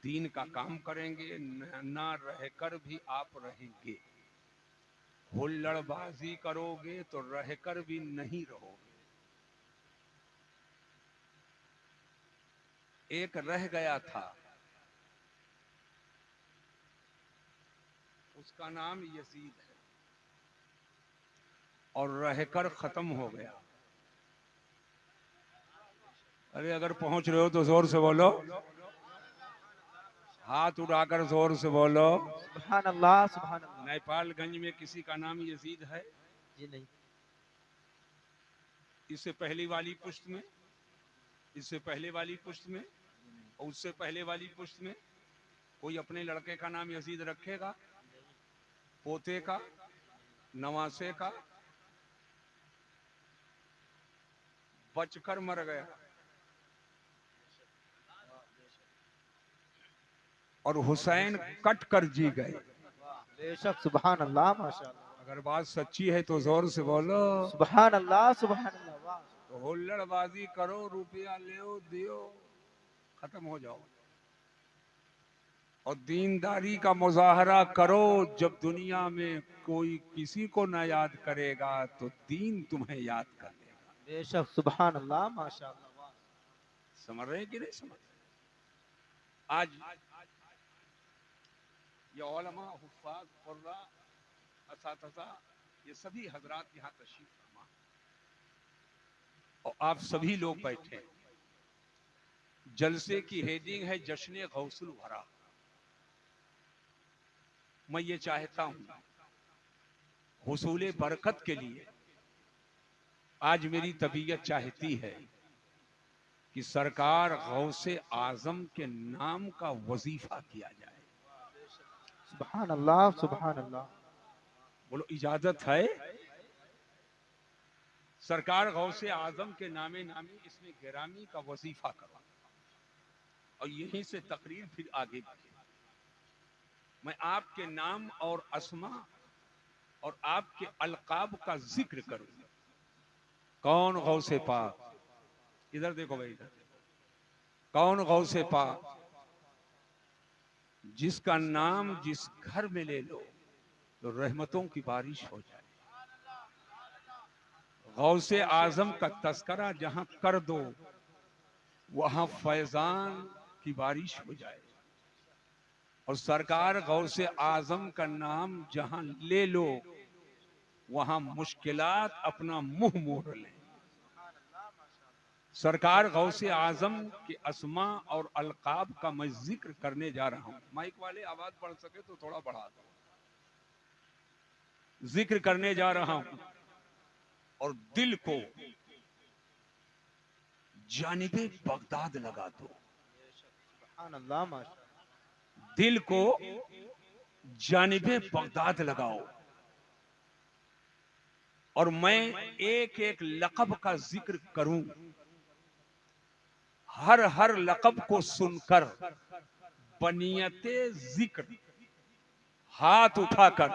दीन का काम करेंगे, ना रहकर भी आप रहेंगे। हुल्लड़बाजी करोगे तो रहकर भी नहीं रहोगे। एक रह गया था, उसका नाम यजीद है, और रहकर खत्म हो गया। अरे अगर पहुंच रहे हो तो जोर से बोलो, हाथ उठाकर जोर से बोलो। सुभान अल्लाह, सुभान अल्लाह। नेपालगंज में किसी का नाम यजीद है? जी नहीं। इससे पहली वाली पुश्त में, इससे पहले वाली पुश्त में, और उससे पहले वाली पुश्त में कोई अपने लड़के का नाम यजीद रखेगा? पोते का, नवासे का? बचकर मर गया। और हुसैन कट कर जी गए। बेशक, सुभान अल्लाह, माशाअल्लाह। अगर बात सच्ची है तो जोर से बोलो, सुभान अल्लाह, सुभान अल्लाह। वाह। तो हुल्लड़बाजी करो, रुपया ले दियो, खत्म हो जाओ। और दीनदारी का मुजाहरा करो। जब दुनिया में कोई किसी को न याद करेगा तो दीन तुम्हें याद कर लेगा। बेशक, सुभान अल्लाह, माशाअल्लाह। समझ रहे हैं कि नहीं समझ रहे? आज ये उलमा, हुफ्फाज, कुर्रा, असातिज़ा, ये सभी हजरात यहाँ तशरीफ फरमा, और आप सभी लोग बैठे। जलसे की हेडिंग है जश्न गौसुल वरा। मैं ये चाहता हूं हुसूले बरकत के लिए, आज मेरी तबीयत चाहती है कि सरकार गौसे आजम के नाम का वजीफा किया जाए। सुभान अल्लाह, सुभान अल्लाह। बोलो, इजाजत है? सरकार गौसे आजम के नामे नामी इसमें गिरामी का वजीफा करो, और यहीं से तकरीर फिर आगे बढ़े। मैं आपके नाम और अस्मा और आपके अलकाब का जिक्र करूं। कौन गौसे पाक? इधर देखो भाई, इधर कौन गौसे पाक जिसका नाम जिस घर में ले लो तो रहमतों की बारिश हो जाए। गौसे आजम का तस्करा जहां कर दो वहां फैजान की बारिश हो जाए। और सरकार गौसे आजम का नाम जहां ले लो वहां मुश्किलात अपना मुंह मोड़ लें। सरकार गौसे आजम के अस्मा और अलकाब का मैं जिक्र करने जा रहा हूं। माइक वाले आवाज बढ़ सके तो थोड़ा बढ़ा दो। जिक्र करने जा रहा हूं, और दिल को जानिबे बगदाद लगा दो। सुभान अल्लाह, माशाअल्लाह। दिल को जानिबे बगदाद लगाओ। और मैं एक एक लक़ब का जिक्र करूं। हर हर लक़ब को सुनकर बनियते जिक्र हाथ उठाकर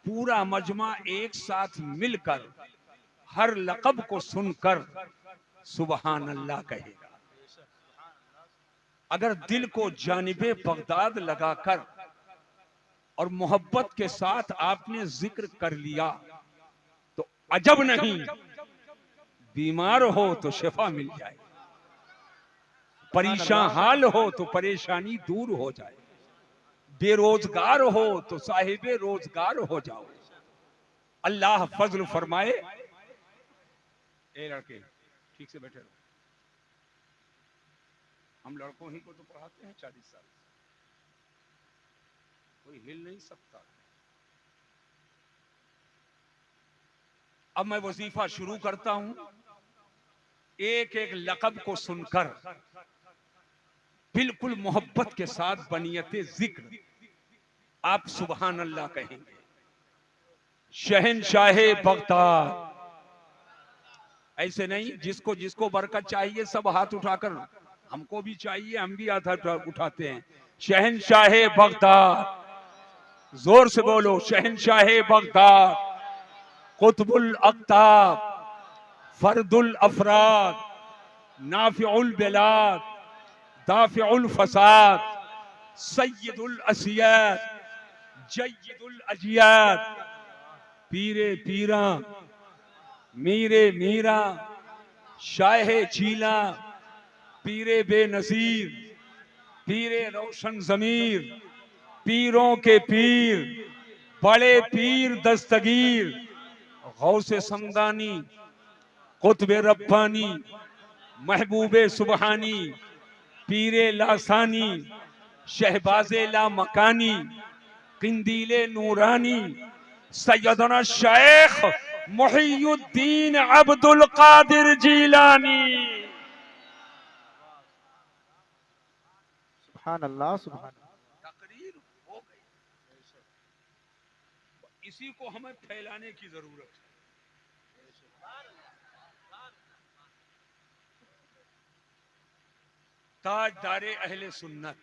पूरा मजमा एक साथ मिलकर हर लक़ब को सुनकर सुबहान अल्लाह कहेगा। अगर दिल को जानिबे बगदाद लगाकर और मोहब्बत के साथ आपने जिक्र कर लिया तो अजब नहीं, बीमार हो तो शिफा मिल जाए, परेशान हाल हो तो परेशानी दूर हो जाए, बेरोजगार हो तो साहिबे रोजगार हो जाओ। अल्लाह फजल फरमाए। ए लड़के ठीक से बैठे रहो। हम लड़कों ही को तो पढ़ाते हैं 40 साल से, कोई हिल नहीं सकता। अब मैं वजीफा शुरू करता हूं। एक एक लक़ब को सुनकर बिल्कुल मोहब्बत के साथ बनियते जिक्र आप सुबहान अल्लाह कहेंगे। शहनशाहे बगदाद, ऐसे नहीं, जिसको जिसको बरकत चाहिए सब हाथ उठाकर, हमको भी चाहिए, हम भी हाथ उठाते हैं। शहनशाहे बगदाद, जोर से बोलो, शहनशाहे बगदाद, कुतुबुल अक्ताब, फर्दुल अफराद, नाफिउल बिलाद, दाफिउल फसाद, सैयदुल असियात, जय्यदुल अजियात, पीरे पीरा, मीरे मीरा, शाहे चीला, पीरे बेनजीर, पीरे रोशन जमीर, पीरों के पीर, बड़े पीर दस्तगीर, गौसे समदानी, कुतबे रब्बानी, महबूबे सुबहानी, पीरे लासानी, शहबाजे ला मकानी, किंदीले नूरानी, सैयदना शेख मुहियुद्दीन अब्दुल कादिर जीलानी। सुभान अल्लाह सुभान अल्लाह। तकरीर हो गई, इसी को हमें फैलाने की जरूरत है। ताजदारे अहले सुन्नत,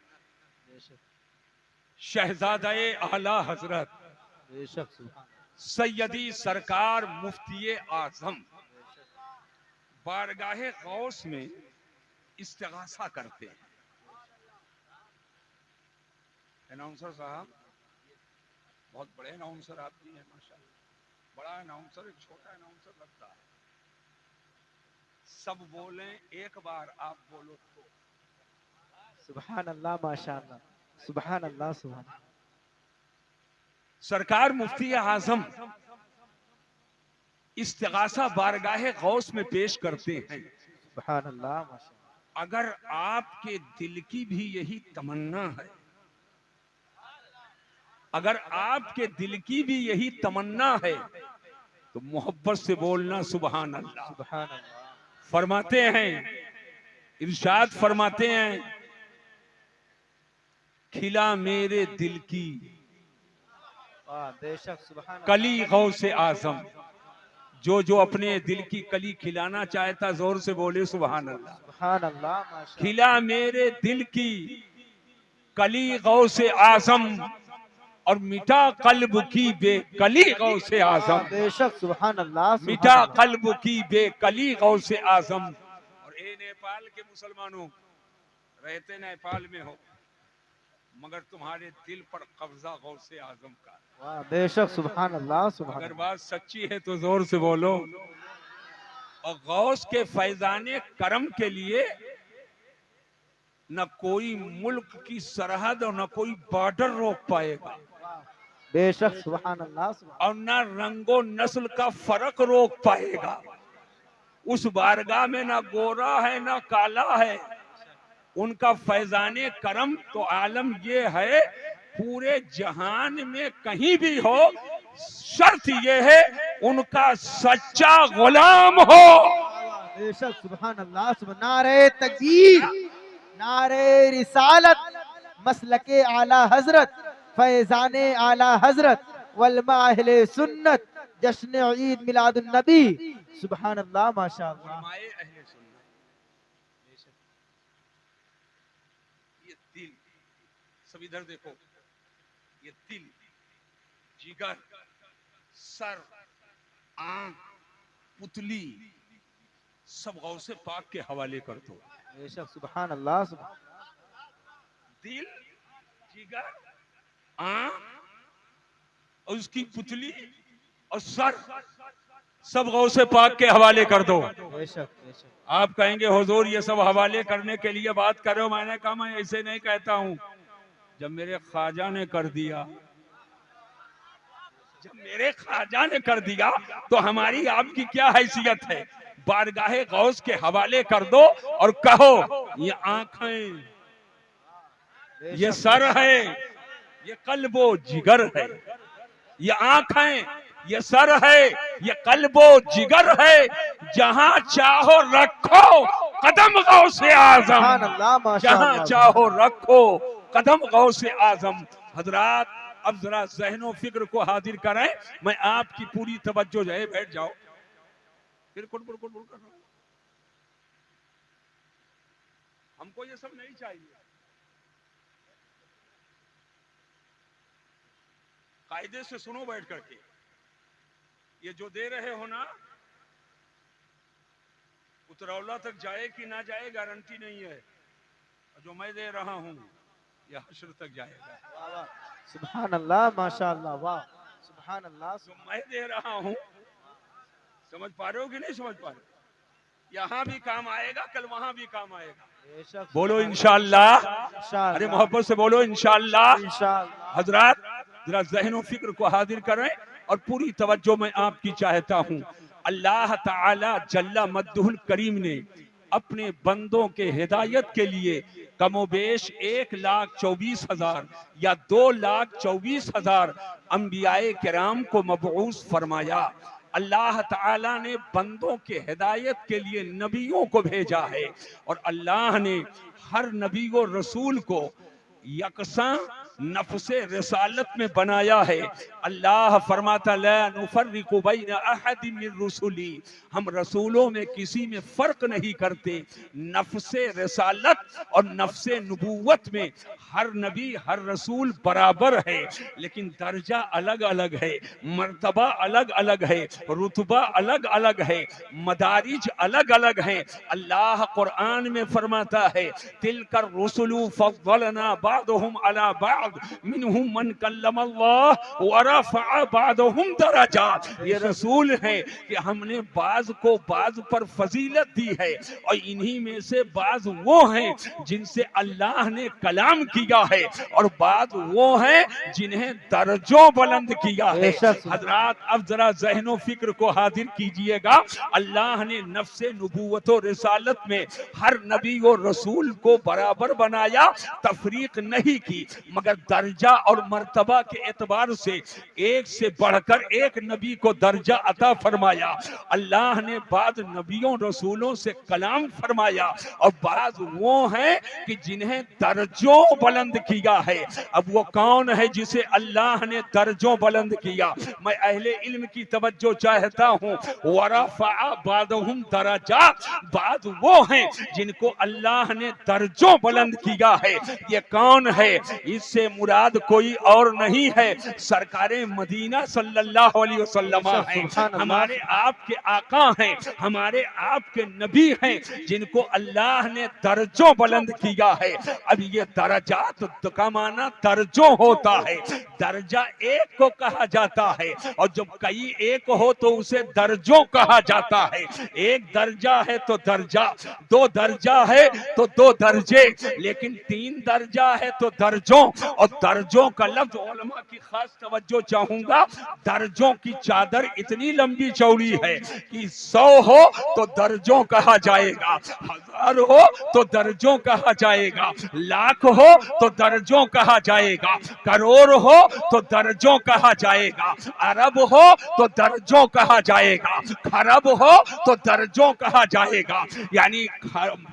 शहजादे आला हजरत, बेशक सुभान सैयदी सरकार मुफ्ती आजम बारगाहे गौस में इस्तिगासा करते हैं। अनाउंसर साहब, बहुत बड़े अनाउंसर आप भी हैं माशाल्लाह। बड़ा अनाउंसर एक छोटा अनाउंसर लगता है। सब बोलें एक बार, आप बोलो तो। सुभान अल्लाह माशाअल्लाह, सुभान अल्लाह सुभान। सरकार मुफ्ती आजम इस्तिगासा बारगाहे गौस में पेश करते हैं। सुभान अल्लाह माशाअल्लाह। अगर आपके दिल की भी यही तमन्ना है, अगर आपके दिल की भी यही तमन्ना है, तो मोहब्बत से बोलना सुभान अल्लाह। सुभान अल्लाह। फरमाते हैं, इरशाद फरमाते हैं, खिला मेरे दिल की वाह बेशक सुभान अल्लाह। कली गौसे आजम। जो अपने दिल की कली खिलाना चाहता, जोर से बोले सुभान अल्लाह। सुभान अल्लाह माशाअल्लाह। खिला मेरे दिल की कली गौसे आजम, और मिटा कल्ब की बेकली गौसे आजम। बेशक सुभान अल्लाह। मिटा कल्ब की बेकली गौसे आजम। और ए नेपाल के मुसलमानों, रहते नेपाल में हो, मगर तुम्हारे दिल पर कब्जा गौसे आजम का। वाह बेशक सुभान अल्लाह सुभान। अगर बात सच्ची है तो जोर से बोलो। और गौस के फैजाने करम के लिए न कोई मुल्क की सरहद और न कोई बॉर्डर रोक पाएगा, बेशक सुभान अल्लाह सुभान। और न रंगो नस्ल का फर्क रोक पाएगा। उस बारगाह में न गोरा है न काला है। उनका फैजाने करम तो आलम ये है, पूरे जहान में कहीं भी हो, शर्त ये है उनका सच्चा गुलाम हो। बेशक सुभान अल्लाह सुभान। नारे तकबीर, नारे रिसालत, मसलके आला हजरत, फैजाने आला हजरत, वलमा अहले सुन्नत, जश्न ईद मिलादुन नबी। सुभान अल्लाह माशाअल्लाह। ये दिल, सब इधर देखो, ये दिल, जिगर, सर, आंख, पुतली, सब गौसे पाक के हवाले कर दो। बेशक सुभान अल्लाह सुभान। दिल, जिगर, आंख, और उसकी पुतली और सर, सब गौसे पाक के हवाले कर दो। बेशक बेशक। आप कहेंगे हुजूर ये सब हवाले करने के लिए बात कर रहे हो। मैंने कहा मैं ऐसे नहीं कहता हूं। जब मेरे ख्वाजा ने कर दिया, जब मेरे ख्वाजा ने कर दिया, तो हमारी आपकी क्या हैसियत है। बारगाहे गौस के हवाले कर दो और कहो, ये आंखें, ये सर है, ये कल्बो जिगर है। ये आंखें, ये सर है, ये कल्बो जिगर है। जहां चाहो रखो कदम गौसे आजम, जहां चाहो रखो कदम गौसे आजम। हजरात, अब जरा ज़हनो फिक्र को हाजिर करें। मैं आपकी पूरी तवज्जो जो है, बैठ जाओ। फिर कुड़बुड़ कुड़बुड़ कर रहा हूं। हमको ये सब नहीं चाहिए। कायदे से सुनो बैठ करके। ये जो दे रहे हो ना, उतरौला तक जाए कि ना जाए गारंटी नहीं है। जो मैं दे रहा हूं या हश्र तक जाएगा। वाह वाह, सुभान अल्लाह, माशाअल्लाह, वाह, सुभान अल्लाह। जो मैं दे रहा हूं, समझ पा रहे हो कि नहीं समझ पा रहे हो? यहाँ भी काम आएगा, कल वहां भी काम आएगा। बेशक, बोलो इंशाअल्लाह। इंशाअल्लाह, अरे मोहब्बत से बोलो इंशाअल्लाह। इंशाअल्लाह। हजरात जरा ज़हन फिक्र को हाजिर करें और पूरी तवज्जो मैं आपकी चाहता हूँ। अल्लाह ताला जल्ला मद्दुल करीम ने अपने बंदों के हिदायत के लिए कमोबेश 1,24,000 या 2,24,000 अंबियाए किराम को मबऊस फरमाया। अल्लाह ताला ने बंदों के हिदायत के लिए नबियों को भेजा है और अल्लाह ने हर नबी व रसूल को यकसा नफ्से रिसालत में बनाया है। अल्लाह फरमाता ला नुफर्रिकु बैन अहद मिन रुसुली, हम रसूलों में किसी में फर्क नहीं करते। नफ्से रिसालत और नफ्से नबूवत में हर नबी हर रसूल बराबर है, लेकिन दर्जा अलग अलग है, मर्तबा अलग अलग है, रुतबा अलग अलग है, मदारिज अलग अलग है। अल्लाह कुरान में फरमाता है तिलकर रुसुलु फद्दलना बादहुम अला बाद मिनहुम मन कल्लमल्लाह व रफ़अ बादहुम दरजात। ये रसूल हैं कि हमने बाज को बाज पर फजीलत दी है और इन्हीं में से बाज वो हैं जिनसे अल्लाह ने कलाम किया है और बाज वो हैं जिन्हें दर्जों बुलंद किया है। हजरात अब जरा ज़हनो फिक्र को हाजिर कीजिएगा। अल्लाह ने नफ्से नबूवत और रिसालत में हर नबी और रसूल को बराबर बनाया, तफरीक नहीं की, मगर दर्जा और मर्तबा के एतबार से एक से बढ़कर एक नबी को दर्जा अता फरमाया। अल्लाह ने बाद नबियों रसूलों से कलाम फरमाया और बाद वो हैं कि जिन्हें दर्जों बुलंद किया है। अब वो कौन है जिसे अल्लाह ने दर्जों बुलंद किया? मैं अहले इल्म की तवज्जो चाहता हूँ। वरफ़अ बादहुम दरजात, बाद वो हैं जिनको अल्लाह ने दर्जों बुलंद किया है। ये कौन है? इससे मुराद कोई और नहीं है, सरकारे मदीना सल्लल्लाहु अलैहि वसल्लम हैं, हमारे आपके आका हैं, हमारे आपके नबी हैं, जिनको अल्लाह ने दर्जों बुलंद किया है। अब ये दर्जात का माना दर्जों होता है। दर्जा एक को कहा जाता है और जब कई एक हो तो उसे दर्जों कहा जाता है। एक दर्जा है तो दर्जा, दो दर्जा है तो दो दर्जे, लेकिन तीन दर्जा है तो दर्जों। और दर्जों का लफ्ज उलमा की खास तवज्जो चाहूंगा। दर्जों की चादर इतनी लंबी चौड़ी है कि 100 हो तो दर्जों कहा जाएगा, 1000 हो तो दर्जों कहा जाएगा, लाख हो तो दर्जों कहा जाएगा, करोड़ हो तो दर्जों कहा जाएगा, अरब हो तो दर्जों कहा जाएगा, खरब हो तो दर्जों कहा जाएगा। यानी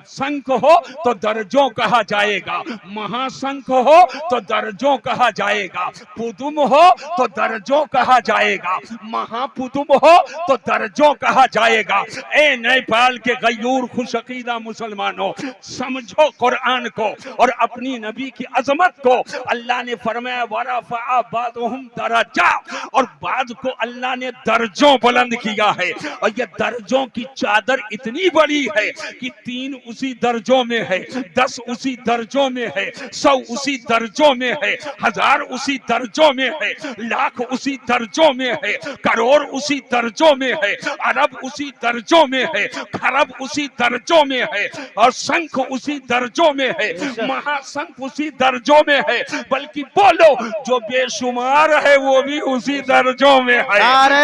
संख हो तो दर्जों कहा जाएगा, महासंख हो तो दर्जों कहा जाएगा, पुदुम हो तो दर्जों कहा जाएगा, महापुदुम हो तो दर्जों कहा जाएगा। ए नेपाल के गयूर खुशकीदा मुसलमानों, समझो कुरान को और अपनी नबी की अजमत को। अल्लाह ने फरमाया वरफ़अ बादहुम दरजात, और बाद को अल्लाह ने दर्जों बुलंद किया है। और ये दर्जों की चादर इतनी बड़ी है कि 3 उसी दर्जों में है, 10 उसी दर्जों में है, 100 उसी दर्जों में है, 1000 उसी दर्जों में है, लाख उसी दर्जों में है, करोड़ उसी दर्जों में है, अरब उसी दर्जों में है, खरब उसी दर्जों में है, और शंख उसी दर्जों में है, महाशंख उसी दर्जों में है। बल्कि बोलो जो बेशुमार है वो भी उसी दर्जों में है,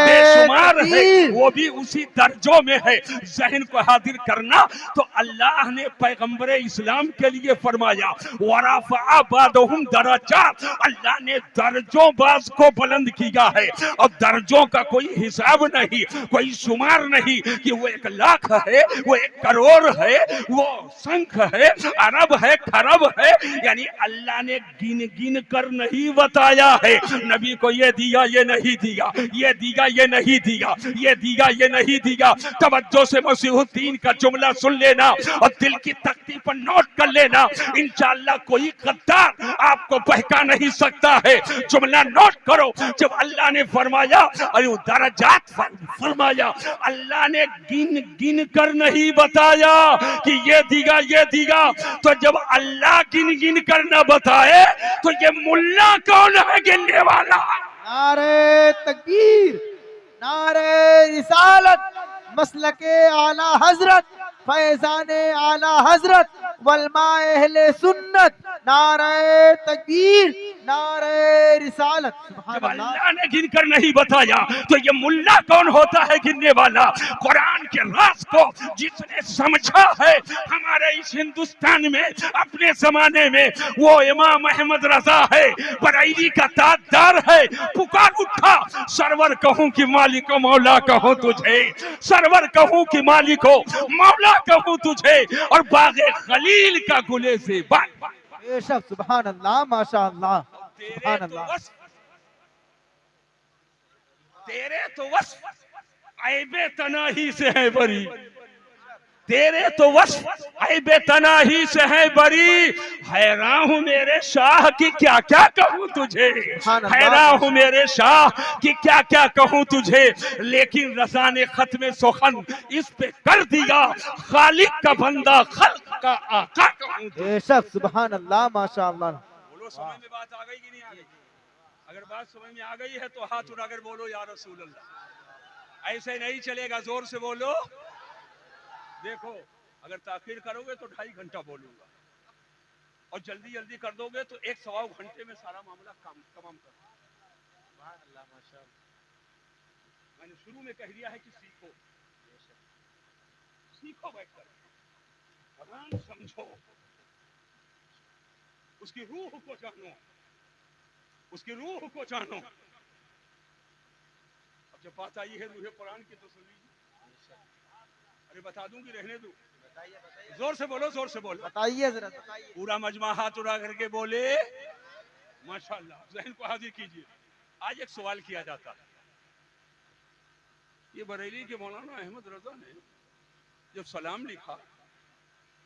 बेशुमार है वो भी उसी दर्जों में है। ज़हन को हाजिर करना। तो अल्लाह ने पैगंबर इस्लाम के लिए फरमाया वरफ़अ बादहुम दरजात, अल्लाह ने दर्जों बाज को बुलंद किया है। और दर्जों का कोई हिसाब नहीं, कोई शुमार नहीं कि वो 1 लाख है, वो 1 करोड़ है, वो संख है, अरब है, खरब है। यानी अल्लाह ने गिन गिन कर नहीं बताया है। नबी को ये दिया, ये नहीं दिया, ये दिया, ये नहीं दिया, ये दिया, ये नहीं दिया। तवज्जो से मसीहुद्दीन का जुमला सुन लेना और दिल की तख्ती पर नोट कर लेना। इंशाअल्लाह कोई गद्दार आपको आपको बहका नहीं सकता है। जुमला नोट करो, जब अल्लाह ने फरमाया अरे दरजात फरमाया, अल्लाह ने गिन गिन कर नहीं बताया कि ये दिगा। तो जब अल्लाह गिन गिन कर न बताए तो ये मुल्ला कौन है गिनने वाला? नारे तकबीर, नारे रिसालत, मसलके आला हजरत, फैजाने आला हजरत, वलमा अहले सुन्नत, नारे तकबीर, नारे रिसालत। जब अल्लाह ने गिन कर नहीं बताया तो ये मुल्ला कौन होता है गिनने वाला? कुरान के राज को जिसने समझा है हमारे इस हिंदुस्तान में अपने जमाने में, वो इमाम अहमद रजा है, बरेली का ताजदार है। पुकार उठा, सरवर कहूं कि मालिक मौला कहूं तुझे, सरवर कहूं कि मालिक हो मौला कहूं तुझे, और बागे खलील का गुले से बेशक। सुभान अल्लाह, माशाअल्लाह, सुभान अल्लाह। तेरे तो वस्फ ऐबे तनाही से है बरी, तेरे तो वस्फ ऐबे तनाही से है बरी। हैरान हूँ मेरे शाह कि क्या क्या कहूँ तुझे, हैरान हूँ मेरे शाह कि क्या क्या कहूँ तुझे। लेकिन रज़ा ने खत्म सुखन इस पे कर दिया, खालिक का बंदा खल्क का आका कहूँ। बेशक, सुभान अल्लाह, माशाअल्लाह। बोलो, समझ में बात आ गई कि नहीं आ गई? अगर बात समझ में आ गई है तो हाथ उठाकर बोलो या रसूल अल्लाह। ऐसे नहीं चलेगा, जोर से बोलो। देखो, अगर ताखीर करोगे तो 2.5 घंटा बोलूंगा, और जल्दी जल्दी कर दोगे तो 1-1.25 घंटे में सारा मामला तमाम कर। मैंने शुरू में कह दिया है कि सीखो, सीखो बैठकर, कुरान समझो, उसकी रूह को जानो, उसकी रूह को जानो। अब जब बात आई है रूह कुरान की तो सुनिए। अरे बता दूं कि रहने दूं? जोर से बोलो, जोर से बोलो, बताइए जरा, बताइए। पूरा मजमा हाथ उड़ा करके बोले माशाल्लाह। जहन को हाजिर कीजिए। आज एक सवाल किया जाता है, ये बरेली के मौलाना अहमद रजा ने जब सलाम लिखा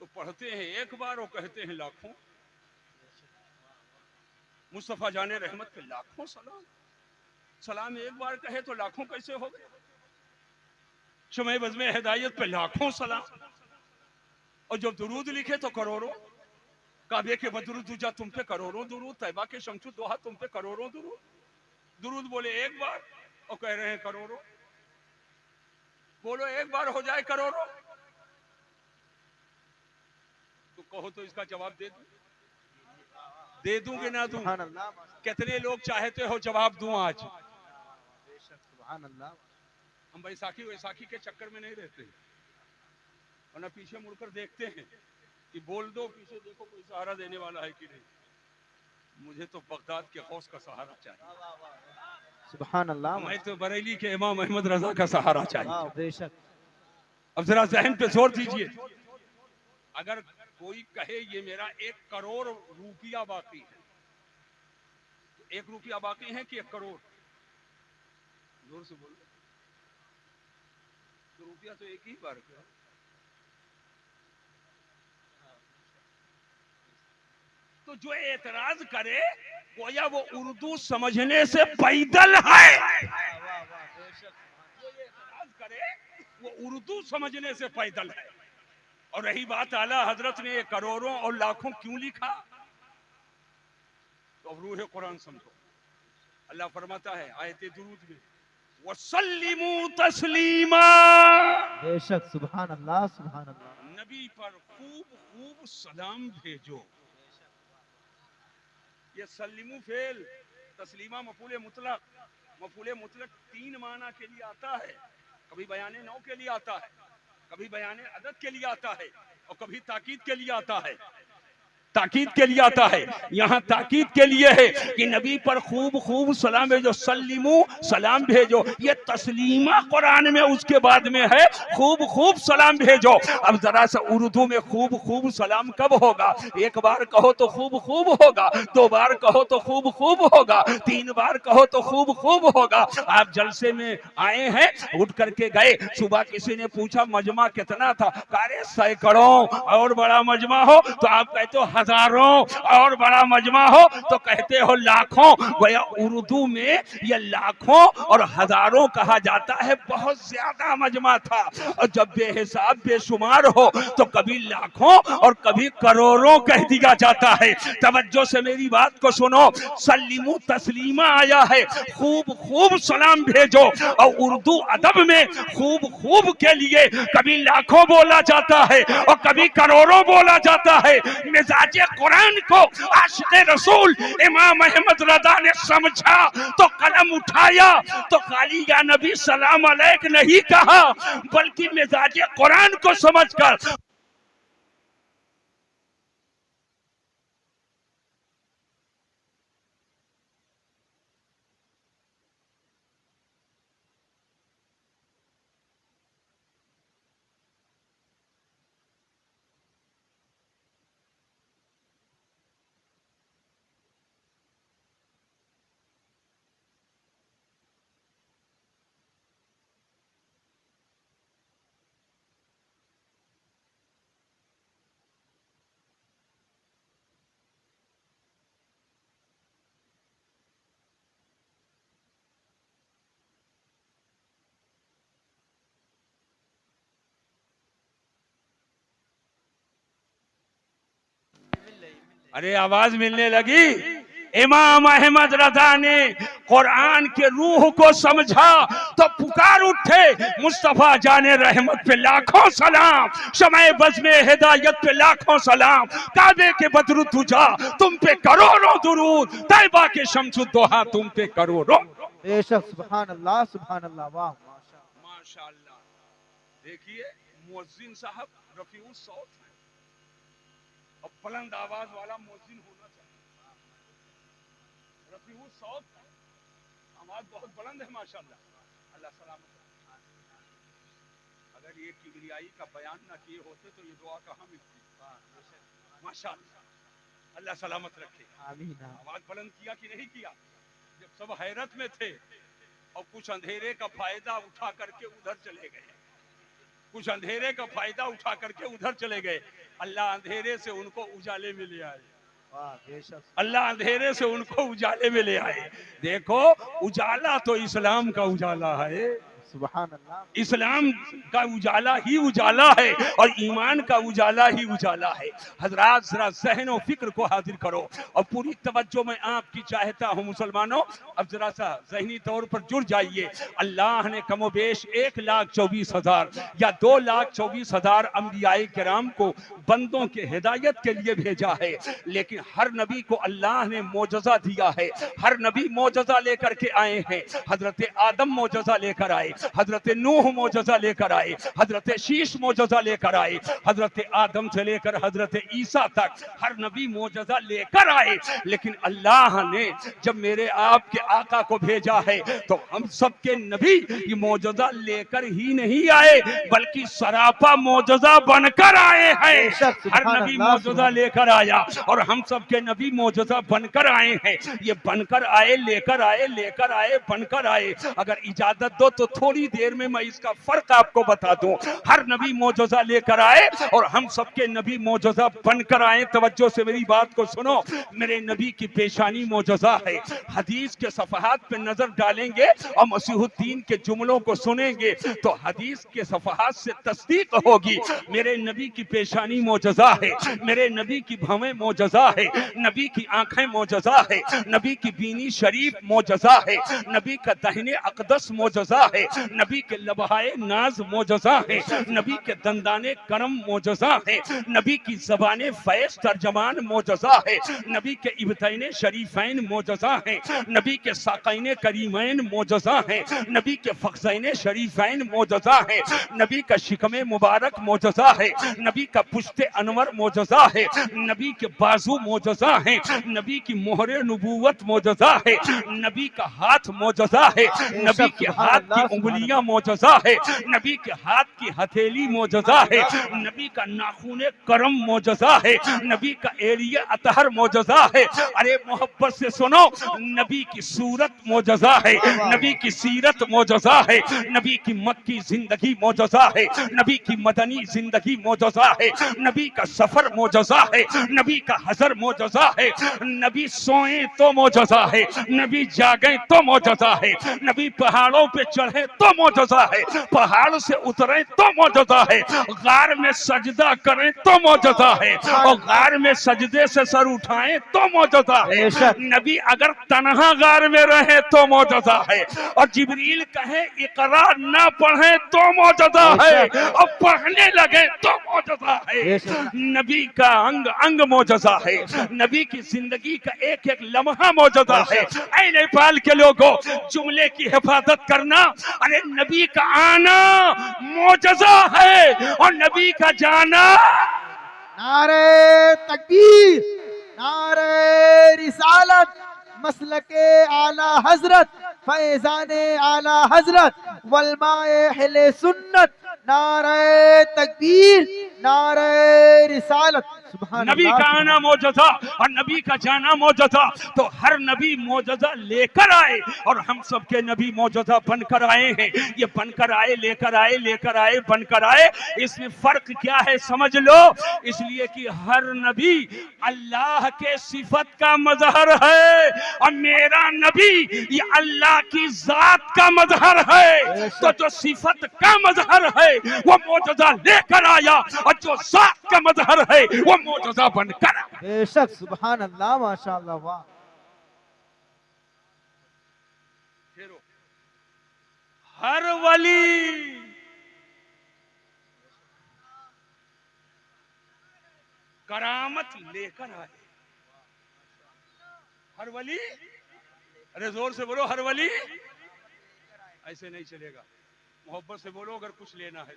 तो पढ़ते हैं एक बार और कहते हैं लाखों। मुस्तफा जाने रहमत के लाखों सलाम, सलाम एक बार कहे तो लाखों कैसे हो गए? शमे बज़्मे हिदायत पे लाखों सलाम, और जब दुरूद लिखे तो करोड़ों। काबे के बदरुद दुजा तुम पे करोड़ों दुरूद, तैबा के शमसु दोहा तुम पे करोड़ों दुरूद। दुरूद बोले एक बार और कह रहे हैं करोड़ों। बोलो एक बार हो जाए करोड़ों, तो कहो तो इसका जवाब दे दूं कि ना दूं? कितने लोग चाहते हो जवाब दूं आज? सुभान अल्लाह। हम वैसाखी के चक्कर में नहीं रहते, वरना पीछे मुड़कर देखते हैं कि बोल दो, पीछे देखो कोई सहारा देने वाला है कि नहीं। मुझे तो बगदाद के गौस का सहारा चाहिए। सुभान अल्लाह। मैं तो बरेली के इमाम अहमद रजा का सहारा चाहिए। बेशक। अब जरा जहन पे जोर दीजिए। अगर कोई कहे ये मेरा 1 करोड़ रुपया बाकी है, तो 1 रुपया बाकी है कि 1 करोड़? जोर से बोलो। तो रुपया तो एक ही बार का। तो जो एतराज करे गोया वो उर्दू समझने से पैदल है। जो एतराज करे वो उर्दू समझने से पैदल है। और रही बात आला हजरत ने करोड़ों और लाखों क्यों लिखा, तो अब रूह कुरान समझो। अल्लाह फरमाता है आयते दुरूद में, वसल्लिमू तस्लीमा। बेशक, सुभान अल्लाह, सुभान अल्लाह। नबी पर खूब खूब सलाम भेजो। ये सल्लिमू फेल, तस्लीमा मफूले मुतलक। मफूले मुतलक 3 माना के लिए आता है, कभी बयाने नौ के लिए आता है, कभी बयाने अदद के लिए आता है, और कभी ताकीद के लिए आता है। ताकीद के लिए आता है, यहाँ ताकीद के लिए है कि नबी पर खूब खूब सलाम भेजो। सल्लिमू, सलाम भेजो। ये तस्लीमा कुरान में उसके बाद में है, खूब खूब सलाम भेजो। अब जरा सा उर्दू में खूब खूब सलाम कब होगा? 1 बार कहो तो खूब खूब होगा, 2 बार कहो तो खूब खूब होगा, 3 बार कहो तो खूब खूब होगा। आप जलसे में आए हैं, उठ करके गए, सुबह किसी ने पूछा मजमा कितना था, अरे सैकड़ों, और बड़ा मजमा हो तो आप कहते हो हजारों और बड़ा मजमा हो तो कहते हो लाखों। गोया उर्दू में ये लाखों और हजारों कहा जाता है, बहुत ज्यादा मजमा था। और जब बेहिसाब बेशुमार हो तो कभी लाखों और कभी करोड़ों कह दिया जाता है। तवज्जो से मेरी बात को सुनो, सल्लिमु तस्लीमा आया है, खूब खूब सलाम भेजो। और उर्दू अदब में खूब खूब के लिए कभी लाखों बोला जाता है और कभी करोड़ों बोला जाता है। मिजाजे कुरान को आशिक़े रसूल इमाम अहमद रज़ा ने समझा तो कलम उठाया तो खाली या नबी सलाम अलैक नहीं कहा, बल्कि मिजाजे कुरान को समझकर अरे आवाज मिलने लगी। इमाम अहमद रजा ने कुरान के रूह को समझा तो पुकार उठे, मुस्तफा जाने रहमत पे लाखों सलाम, शमए बज़्म हिदायत पे लाखों सलाम, काबे के बदरु तुजा तुम पे करोड़ों दुरूद, तैबा के शम्सुद्दोहा तुम पे करोड़ों। बेशक सुभान अल्लाह सुभान अल्लाह, वाह माशाअल्लाह। देखिए मुअज्जिन साहब रफीउस सौत है और बुलंद आवाज वाला मुअज्जिन होना चाहिए। रफीउस सौत है, आवाज बहुत बुलंद है माशाअल्लाह। अल्लाह सलामत रखे। अगर ये किबरियाई का बयान ना किए होते तो ये दुआ कहाँ मिलती। माशाअल्लाह, अल्लाह सलामत रखे। आमीन। आवाज बुलंद किया कि नहीं किया? जब सब हैरत में थे और कुछ अंधेरे का फायदा उठा करके उधर चले गए, कुछ अंधेरे का फायदा उठा करके उधर चले गए, अल्लाह अंधेरे से उनको उजाले में ले आए। अल्लाह अंधेरे से उनको उजाले में ले आए। देखो उजाला तो इस्लाम का उजाला है, सुभान अल्लाह। इस्लाम का उजाला ही उजाला है और ईमान का उजाला ही उजाला है। हजरात जरा ज़हन और फिक्र को हाजिर करो और पूरी तवज्जो मैं आपकी चाहता हूँ मुसलमानों। अब जरा सा ज़हनी तौर पर जुड़ जाइए। अल्लाह ने कमोबेश 1,24,000 या 2,24,000 अंबियाए किराम को बंदों के हिदायत के लिए भेजा है, लेकिन हर नबी को अल्लाह ने मोजज़ा दिया है। हर नबी मोजज़ा लेकर के आए हैं। हजरत आदम मोजज़ा लेकर आए, हजरत नूह मोजज़ा लेकर आए, हजरत शीश मोजज़ा लेकर आए, हजरत आदम से लेकर हजरत ईसा तक हर नबी मोजज़ा लेकर आए। लेकिन अल्लाह ने जब मेरे आपके आका को भेजा है तो हम सबके नबी ये मोजज़ा लेकर ही नहीं आए, बल्कि सरापा मोजज़ा बनकर आए हैं। हर नबी मोजज़ा लेकर आया और हम सबके नबी मोजज़ा बनकर आए हैं। ये बनकर आए, लेकर आए, लेकर आए, बनकर आए। अगर इजाजत दो तो थोड़ी देर में मैं इसका फर्क आपको बता दूं। हर नबी मोजज़ा लेकर आए और हम सबके नबी मोजज़ा बनकर आए। तवज्जो से मेरी बात को सुनो। मेरे नबी की पेशानी मोजज़ा है। हदीस के सफ़हात पे नजर डालेंगे और मसीहुद्दीन के जुमलों को सुनेंगे तो हदीस के सफ़हात से तस्दीक होगी। मेरे नबी की पेशानी मोजज़ा है, मेरे नबी की भवें मोजज़ा है, नबी की आंखें मोजज़ा है, नबी की बीनी शरीफ मोजज़ा है, नबी का दाहिने अक़दस मोजज़ा है, नबी के लबहाए नाज मोजज़ा है, नबी के दंदाने करम मोजज़ा है, नबी की ज़बाने फैज़ तर्जमान मोजज़ा है, नबी के इब्तैने शरीफैन मोजज़ा है, नबी के साक़ैने करीमैन मोजज़ा है, नबी के फ़ख़्ज़ैने शरीफैन मोजज़ा है, नबी का शिकमे मुबारक मोजज़ा है, नबी का पुश्ते अनवर मोजज़ा है, नबी के बाजू मोजज़ा है, नबी की मोहरे नबूवत मोजज़ा है, नबी का हाथ मोजज़ा है, नबी के हाथ की उंगलियां मोजज़ा है, नबी के हाथ की हथेली मोजज़ा है, नबी का नाखून करम मोजज़ा है, नबी का एरिया अतहर मोजज़ा है। अरे मोहब्बत से सुनो, नबी की सूरत मोजज़ा है, नबी की सीरत मोजज़ा है, नबी की मक्की जिंदगी मोजज़ा है, नबी की मदनी जिंदगी मोजज़ा है, नबी का सफर मोजज़ा है, नबी का हजर मोजज़ा है, नबी सोए तो मोजज़ा है, नबी जागे तो मोजज़ा है, नबी पहाड़ों पे चढ़े तो मोजज़ा है, पहाड़ से उतरे तो मोजज़ा है, गार में सजदा करें तो मोजज़ा है, और गार में सजदे से सर उठाएं तो मोजज़ा है। नबी अगर तन्हा गार में रहे तो मोजज़ा है, और जिब्रील कहे इकरा ना पढ़े तो मोजज़ा है, और पढ़ने लगे तो मोजज़ा है। नबी का अंग अंग मोजज़ा है, नबी की जिंदगी का एक एक लम्हा मोजज़ा है। ऐ नेपाल के लोगों, जुमले की हिफाजत करना, अरे नबी का आना मोजज़ा है और नबी का जाना। नारे तकबीर, नारे रिसालत, मसलके आला हजरत, फैजाने आला हजरत, वलमाए अहले सुन्नत। नारे तकबीर, नारे रिसालत। नबी का आना मोजज़ा और नबी का जाना मोजज़ा। तो हर नबी मोजज़ा लेकर आए और हम सबके नबी मोजज़ा बनकर आए हैं। ये बनकर आए, लेकर आए, लेकर आए, बनकर आए। इसमें फर्क क्या है समझ लो। इसलिए कि हर नबी अल्लाह के सिफत का मजहर है और मेरा नबी ये अल्लाह की जात का मजहर है। तो जो सिफत का मजहर है वो मोजज़ा लेकर आया और जो जात का मजहर है वो मोजज़ा बनकर। बेशक, सुभान अल्लाह, माशाअल्लाह, वाह। हर वली करामत लेकर आए। हर वली, अरे जोर से बोलो, हर वली। ऐसे नहीं चलेगा, मोहब्बत से बोलो अगर कुछ लेना है।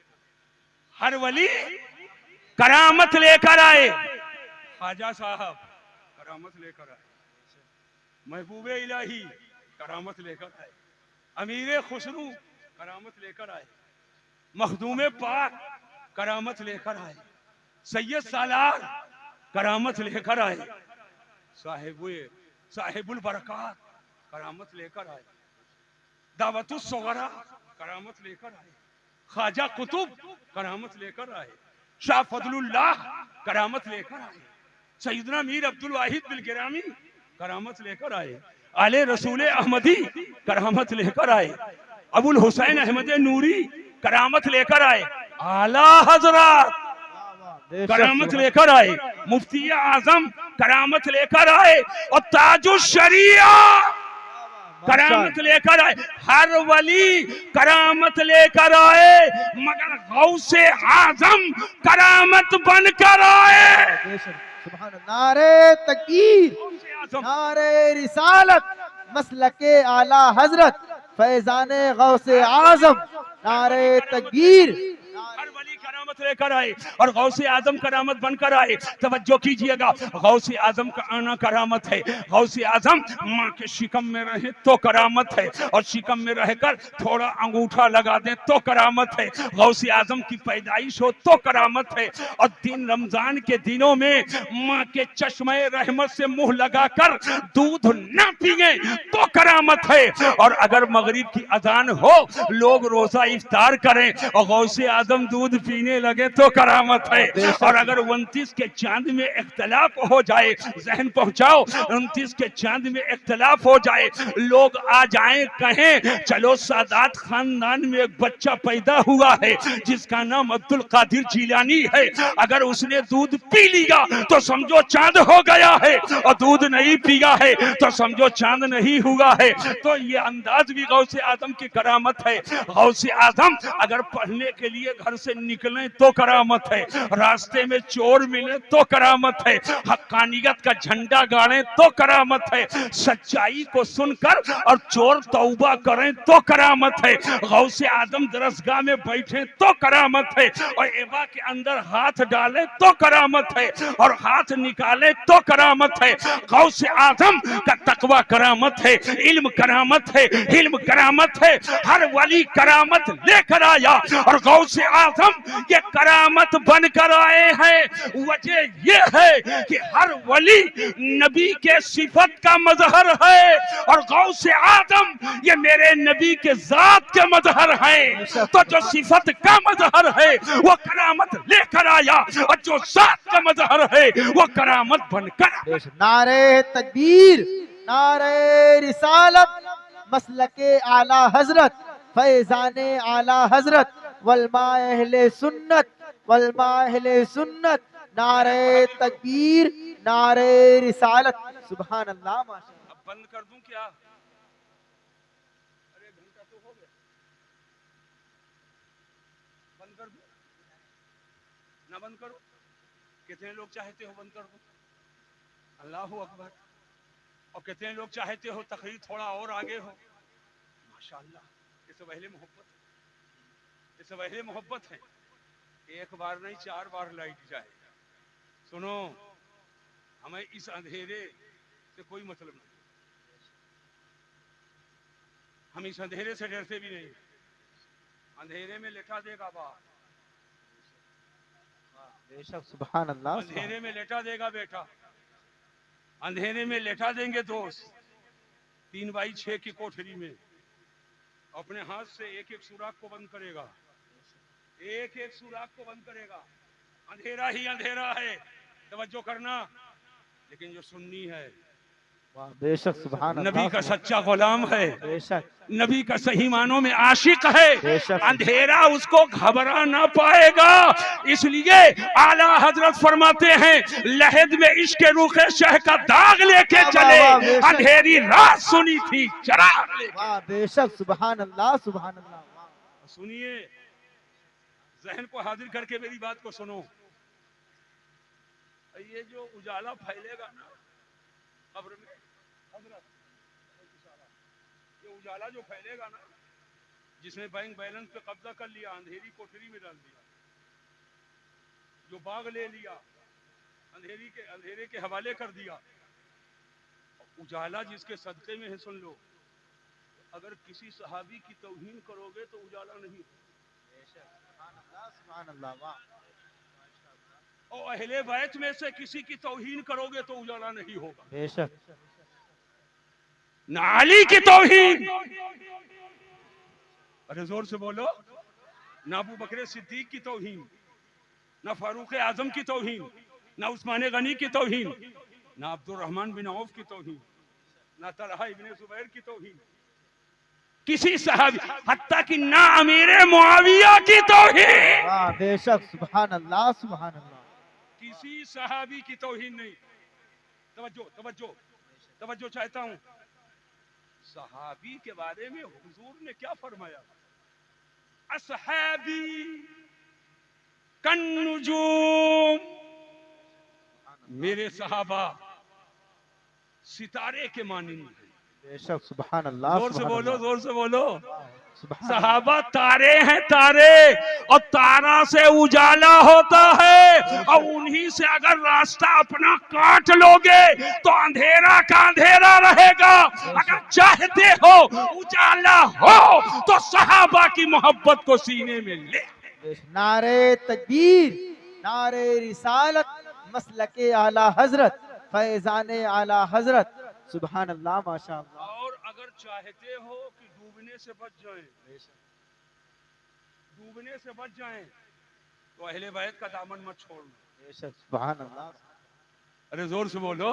हर वली करामत लेकर आए। ख्वाजा साहब करामत लेकर आए, महबूबे इलाही करामत लेकर आए, अमीरे खुसरू करामत लेकर आए, मखदूमे पाक करामत लेकर आए, सैयद सालार करामत लेकर आए, साहिबुल बरकात करामत लेकर आए, दावतुस सगरा करामत लेकर आए, ख्वाजा कुतुब करामत लेकर आए, शाह फजलुल्लाह करामत लेकर आए, सैयदना मीर अब्दुल वाहिद बिल गिरामी करामत लेकर आए, आले रसूल अहमदी करामत लेकर आए, अबुल हुसैन अहमद नूरी करामत लेकर आए, आला हजरत करामत लेकर आए, मुफ्ती आजम करामत लेकर आए और ताजुश शरिया करामत लेकर आए। हर वली करामत लेकर आए, मगर गौसे आजम करामत बनकर आए। नारे तकबीर, नारे रिसालत, मसलके आला हजरत, फैजाने गौसे आजम। नारे तकबीर। हर वली करामत लेकर आए और गौसे आजम करामत बनकर आए। तवज्जो कीजिएगा, गौसे आजम का आना करामत है। गौसे आजम माँ के शिकम में रहे तो करामत है, और शिकम में रहकर थोड़ा अंगूठा लगा दे तो करामत है। गौसे आजम की पैदाइश हो तो करामत है, और दिन रमजान के दिनों में माँ के चश्मे रहमत से मुंह लगाकर दूध न पिए तो करामत है। और अगर मगरिब की अजान हो, लोग रोजा इफ्तार करें और गौसे आजम दूध पीने लगे तो करामत है। और अगर 29 के चांद में इख्तलाफ हो जाए, जहन पहुंचाओ, 29 के चांद में इख्तलाफ हो जाए, लोग आ जाएं कहें चलो सादात खानदान में एक बच्चा पैदा हुआ है जिसका नाम अब्दुल कादिर जिलानी है, अगर उसने दूध पी लिया तो समझो चांद हो गया है, और दूध नहीं पिया है तो समझो चांद नहीं हुआ है। तो ये अंदाज भी गौसे आजम की करामत है। गौसे आजम अगर पढ़ने के लिए घर से निकले तो करामत है, रास्ते में चोर मिले तो करामत है, हक्कानियत का झंडा गाड़े तो करामत है, सच्चाई को सुनकर और चोर तौबा करें तो करामत है, गौसे आदम दरसगाह में बैठे तो करामत है, और एबा के अंदर हाथ डाले तो करामत है, और हाथ निकाले तो करामत है। गौसे आदम का तकवा करामत है, इल्म करामत है, इल्म करामत है। हर वली करामत लेकर आया और गौसे आजम ये करामत बनकर आए हैं। वजह ये है कि हर वली नबी के सिफत का मजहर है और गौसे आजम ये मेरे नबी के जात के मजहर है। तो जो सिफत का मजहर है वो करामत लेकर आया और जो जात का मजहर है वो करामत बनकर। नारे तकबीर, नारे रिसालत, मसलके आला हजरत, फैजाने आला हजरत, वलमा अहले सुन्नत, वलमा अहले सुन्नत। नारे तकबीर, नारे रिसालत। सुभान अल्लाह। माशाअल्लाह। अब बंद कर दूं क्या? अरे घंटा तो हो गया, बंद कर दूं? ना बंद करो? कितने लोग चाहते हो बंद कर दो? अल्लाहु अकबर। और कितने लोग चाहते हो तकरीर थोड़ा और आगे हो? माशाअल्लाह, ये सब अहले मोहब्बत है, ये सब अहले मोहब्बत है। एक बार नहीं 4 बार लाइट जाए। सुनो, हमें इस अंधेरे से कोई मतलब नहीं, हम इस अंधेरे से डरते भी नहीं। अंधेरे में लेटा देगा बाप, बेशक। सुभान अल्लाह। अंधेरे में लेटा देगा बेटा, अंधेरे में लेटा देंगे दोस्त 3x6 की कोठरी में, अपने हाथ से एक एक सुराख को बंद करेगा, एक एक सुराख को बंद करेगा। अंधेरा ही अंधेरा है, तवज्जो करना। लेकिन जो सुन्नी है, बेशक, सुभान अल्लाह, नबी का सच्चा गुलाम है, बेशक, नबी का सही मानों में आशिक है, बेशक। अंधेरा उसको घबरा ना पाएगा। इसलिए आला हजरत फरमाते हैं, लहद में इश्क रूखे शह का दाग लेके चले, अंधेरी रात सुनी थी चराग लेके। बेशक, सुभान अल्लाह, सुभान अल्लाह। सुनिए, जहन को हाजिर करके मेरी बात को सुनो। ये जो उजाला फैलेगा ना कब्र में, हजरत ये उजाला जो फैलेगा ना, जिसने बैंक बैलेंस पे कब्जा कर लिया, अंधेरी कोठरी में डाल दिया, जो बाग ले लिया, अंधेरे के हवाले कर दिया, उजाला जिसके सदके में है, सुन लो, अगर किसी सहाबी की तौहीन करोगे तो उजाला नहीं। सुभान अल्लाह। और अहले बैत में से किसी की तौहीन करोगे तो उजाला नहीं होगा। बेशक। ना अली की तौहीन, अरे जोर से बोलो, ना अबू बकर सिद्दीक की तौहीन, ना फारूक आजम की तौहीन, ना उस्मान गनी की तौहीन, ना अब्दुल रहमान बिन औफ की तौहीन, ना तलहा इब्ने जुबैर की तौहीन, किसी सहाबी, हत्ता कि ना अमीर मुआविया की तौहीन। बेशक, सुभान अल्लाह, सुभान अल्लाह। किसी सहाबी की तौहीन नहीं। तवज्जो तवज्जो तवज्जो चाहता हूं, सहाबी के बारे में हुजूर ने क्या फरमाया? असहाबी कन्नुजूम, मेरे सहाबा सितारे के मानिंद हैं। बेशक, सुभान अल्लाह, जोर से बोलो, जोर से बोलो। सुभान सहाबा तारे हैं, तारे, और तारा से उजाला होता है, और उन्हीं से अगर रास्ता अपना काट लोगे तो अंधेरा का अंधेरा रहेगा। अगर चाहते हो उजाला हो तो सहाबा की मोहब्बत को सीने में ले। नारे तकबीर, नारे रिसालत, मसलके आला हजरत, फैजाने आला हजरत। सुभान अल्लाह, माशाअल्लाह। और अगर चाहते हो कि डूबने से बच जाएं, डूबने से बच जाएं, तो अहले बैत का दामन मत छोड़ना। सुभान अल्लाह। अरे जोर से बोलो,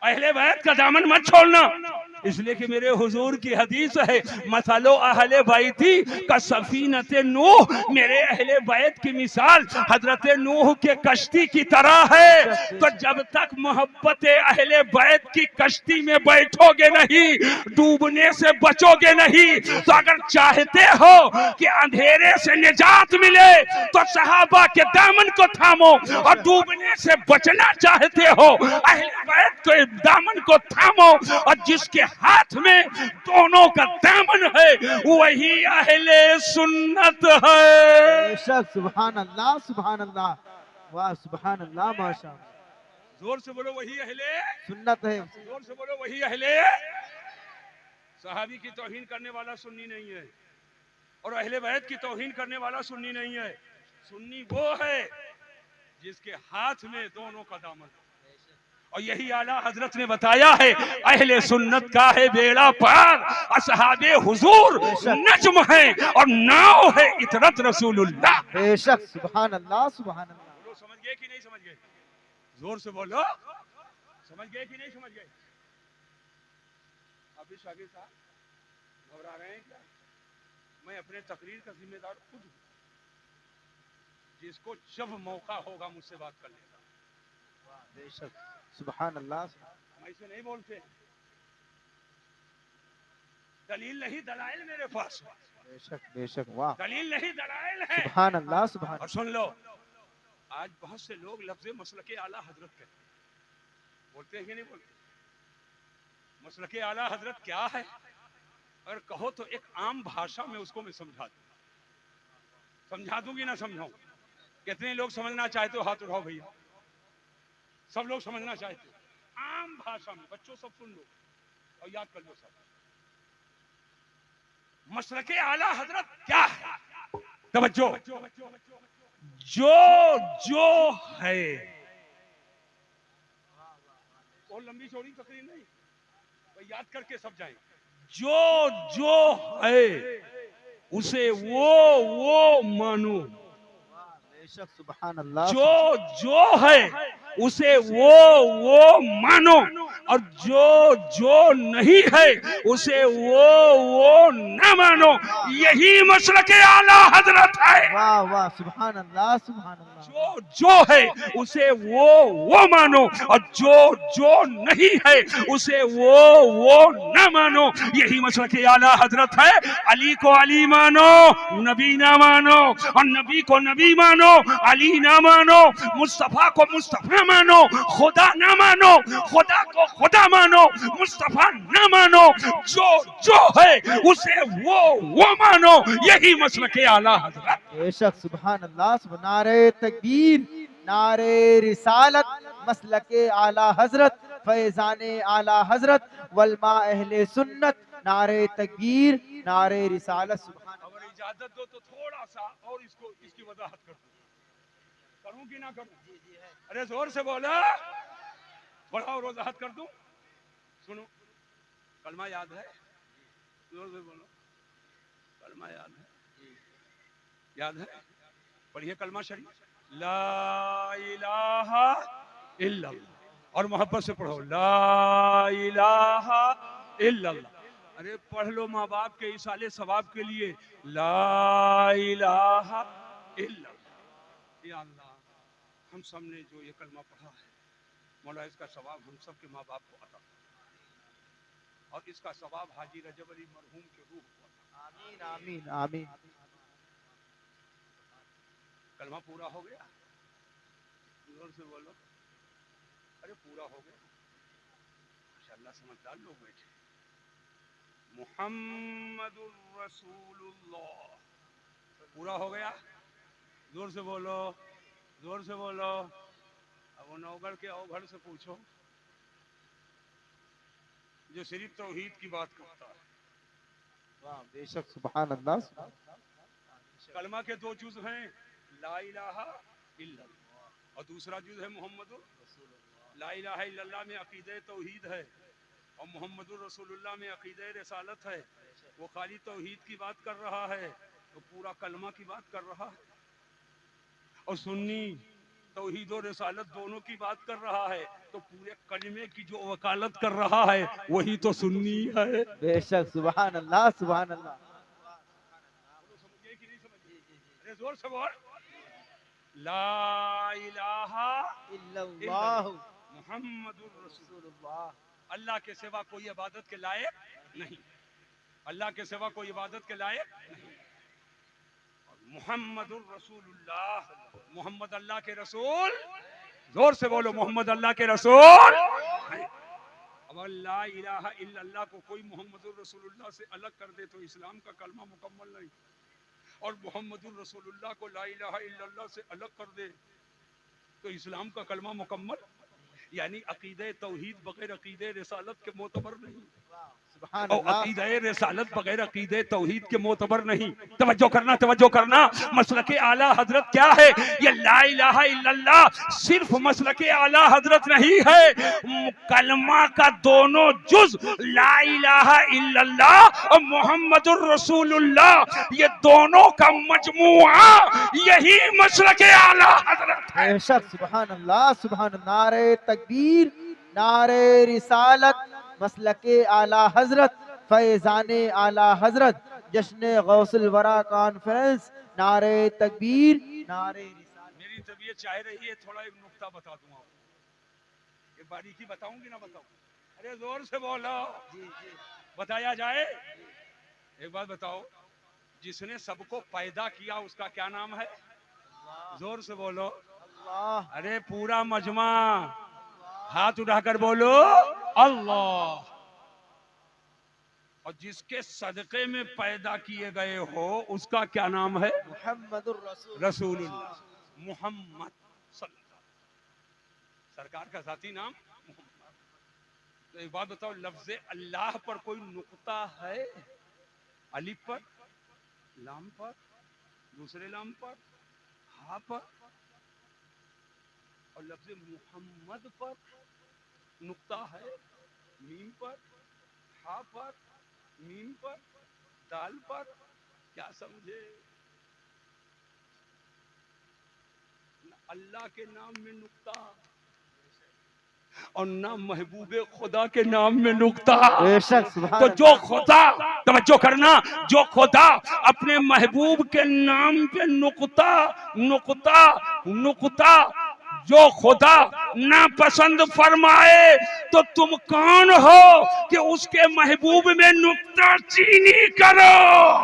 अहले बैत का दामन मत छोड़ना। इसलिए कि मेरे हुजूर की हदीस है, मसलो अहले बैती का सफीनत नूह, मेरे अहले बैत की मिसाल हजरत नूह के कश्ती की तरह है। तो जब तक मोहब्बत अहले बैत की कश्ती में बैठोगे नहीं, डूबने से बचोगे नहीं। तो अगर चाहते हो कि अंधेरे से निजात मिले तो सहाबा के दामन को थामो, और डूबने से बचना चाहते हो अहले बैत के दामन को थामो, और जिसके हाथ में दोनों का दामन है वही अहले सुन्नत है। बेशक, सुभान अल्लाह, सुभान अल्लाह, वाह सुभान अल्लाह, माशाअल्लाह। जोर से बोलो वही अहले सुन्नत है। जोर से बोलो वही अहले। सहाबी की तौहीन करने वाला सुन्नी नहीं है, और अहले बैत की तौहीन करने वाला सुन्नी नहीं है। सुन्नी वो है जिसके हाथ में दोनों का दामन, और यही आला हजरत ने बताया है, अहले सुन्नत का है बेड़ा पार, असहाबे हुजूर नज्म है और नाव है इतरत रसूलुल्लाह। बेशक, सुभान अल्लाह, सुभान अल्लाह। बोलो, समझ गए कि नहीं समझ गए? जोर से बोलो, समझ गए कि नहीं समझ गए? अभी शागिर साहब घबरा रहे हैं क्या? मैं अपने तकरीर का जिम्मेदार खुद हूं, जिसको जब मौका होगा मुझसे बात कर लेगा। बेशक, सुभान अल्लाह। हम ऐसे नहीं बोलते, दलील नहीं दलाइल मेरे पास। बेशक, बेशक, वाह, दलील नहीं दलाइल है। सुभान अल्लाह, सुभान। और सुन लो, आज बहुत से लोग लफ्ज़ मसलके आला हजरत कहते हैं, बोलते हैं कि नहीं बोलते? मसलके आला हजरत क्या है? अगर कहो तो एक आम भाषा में उसको मैं समझा दूं। समझा दूंगी ना समझाऊं? कितने लोग समझना चाहते हो? हाथ उठाओ भैया। सब लोग समझना चाहते हो आम भाषा में। बच्चों सब सुन लो और याद कर लो सब। मसलके आला हजरत क्या है? तवज्जो। जो है, और लंबी चौड़ी तकरीर नहीं, तो याद करके सब जाए। जो है उसे वो मानो। बेशक, सुभान अल्लाह। जो है उसे वो मानो, और जो नहीं है उसे वो न मानो। यही मसलके आला हजरत है। वाह वाह, सुभान अल्लाह, सुभान अल्लाह। जो है उसे वो मानो, और जो नहीं है उसे वो न मानो। यही मसलके आला हजरत है। अली को अली मानो, नबी ना मानो, और नबी को नबी मानो, अली ना मानो। मुस्तफा को मुस्तफा मानो, खुदा ना मानो। खुदा को खुदा मानो, मुस्तफा ना मानो। जो है उसे वो मानो। यही मसलके आला हजरत। बेशक, सुभान अल्लाह, सुभान। नारे तकबीर, नारे रिसालत, मसलके आला हजरत, फैजाने आला हजरत, वलमा अहले सुन्नत। नारे तकबीर, नारे रिसालत, सुभान। अगर इजाजत दो तो थोड़ा सा और इसकी वजाहत कर दूं। करूं कि ना करूं? अरे जोर से बोला, थोड़ा और वजाहत कर दूं। सुनो, कलमा याद है? जोर से बोलो, कलमा याद है? याद है? पढ़िए कलमा शरीफ, ला इलाहा इल्लल्लाह, और मोहब्बत से पढ़ो, ला इलाहा इल्लल्लाह। अरे पढ़ लो माँ बाप के इसाले सवाब के लिए, ला इलाहा इल्लल्लाह। या अल्लाह, हम सब ने जो ये कलमा पढ़ा है, मौला इसका सवाब हम सब के माँ बाप को अता फरमा, और इसका सवाब हाजी रजब अली मरहूम के रूह को अता। आमीन, आमीन, आमीन। कलमा पूरा हो गया? जोर से बोलो। अरे पूरा हो गया, माशाअल्लाह, समझदार लोग बैठे। मुहम्मदुर रसूलुल्लाह पूरा हो गया? जोर से बोलो, जोर से बोलो। अब वो नौगढ़ के अवघड़ से पूछो जो सिर्फ तौहीद की बात करता है। वाह, बेशक, सुभान अल्लाह। कलमा के दो जुज हैं, ला इलाहा इल्लल्लाह, और दूसरा जुज है मुहम्मदुर रसूलुल्लाह। ला इलाहा इल्लल्लाह में अकीदे तौहीद है, और मुहम्मदुर रसूलुल्लाह में अकीदे रिसालत है। वो खाली तौहीद की बात कर रहा है, तो पूरा कलमा की बात कर रहा है। और सुन्नी तौहीद और रिसालत दोनों की बात कर रहा है, तो पूरे कलमे की जो वकालत कर रहा है वही तो सुन्नी है। बेशक, सुभान अल्लाह, सुभान अल्लाह। समझिए कि नहीं समझिए? अरे जोर से बोल, ला इलाहा इल्लल्लाह मुहम्मदुर रसूल। रसूलुल्लाह। अल्लाह के सिवा कोई इबादत के लायक नहीं, अल्लाह के सिवा कोई इबादत के लायक नहीं। मुहम्मदुर रसूलुल्लाह, मोहम्मद अल्लाह के रसूल। जोर से बोलो, मोहम्मद अल्लाह के रसूल। अब ला इलाहा इल्लल्लाह को कोई मोहम्मदुर रसूलुल्लाह से अलग कर दे तो इस्लाम का कलमा मुकम्मल नहीं, और मोहम्मदुर रसूलुल्लाह को ला इलाहा इल्लल्लाह से अलग कर दे तो इस्लाम का कलमा मुकम्मल, यानी अकीदे तौहीद बगैर अकीदे रिसालत के मोतबर नहीं, सुभान और अल्लाह। अकीदे रिसालत बगैर अकीदे तौहीद के मोतबर नहीं। तवज्जो करना, तवज्जो करना। मसलके आला हजरत क्या है? ये ला इलाहा इल्लल्लाह सिर्फ मसलके आला हजरत नहीं है, कलमा का दोनों जुज ला इलाहा इल्लल्लाह और मोहम्मदुर रसूलुल्लाह, ये दोनों का मजमुआ यही मसलके आला हजरत है। बेशक, सुभान अल्लाह, सुभान अल्लाह। नारे तकबीर, नारे रिसालत, मसलके आला हजरत, फैजाने आला हजरत, जश्न गौसुल वरा कॉन्फ्रेंस। नारे तकबीर, नारे रिसालत। मेरी तबीयत चाह रही है थोड़ा एक नुक्ता बता दूं आपको, एक बारीकी बताऊंगी ना बताऊं? अरे जोर से बोलो, बताया जाए। एक बात बताओ, जिसने सबको पैदा किया उसका क्या नाम है? जोर से बोलो। अल्लाह, अरे पूरा मजमा हाथ उठाकर बोलो, अल्लाह। और जिसके सदके में पैदा किए गए हो उसका क्या नाम है? मुहम्मदुर रसूल। रसूलुल्लाह, मोहम्मद सल्लल्लाहु अलैहि वसल्लम, सरकार का जाती नाम मोहम्मद। तो एक बात बताओ, लफ्ज अल्लाह पर कोई नुक्ता है? अलिफ पर, लाम पर, दूसरे लाम पर, हा पर, और लफ्ज मोहम्मद पर नुक्ता है? मीम पर, हा पर, मीम पर, दाल पर। क्या समझे? अल्लाह के नाम में नुक्ता और ना महबूबे खुदा के नाम में नुक्ता। बेशक, सुभान तो जो अल्लाह। खुदा, तवज्जो करना, जो खुदा अपने महबूब के नाम पे नुक्ता नुक्ता नुक्ता जो खुदा नापसंद फरमाए, तो तुम कौन हो कि उसके महबूब में नुक्ता चीनी करो?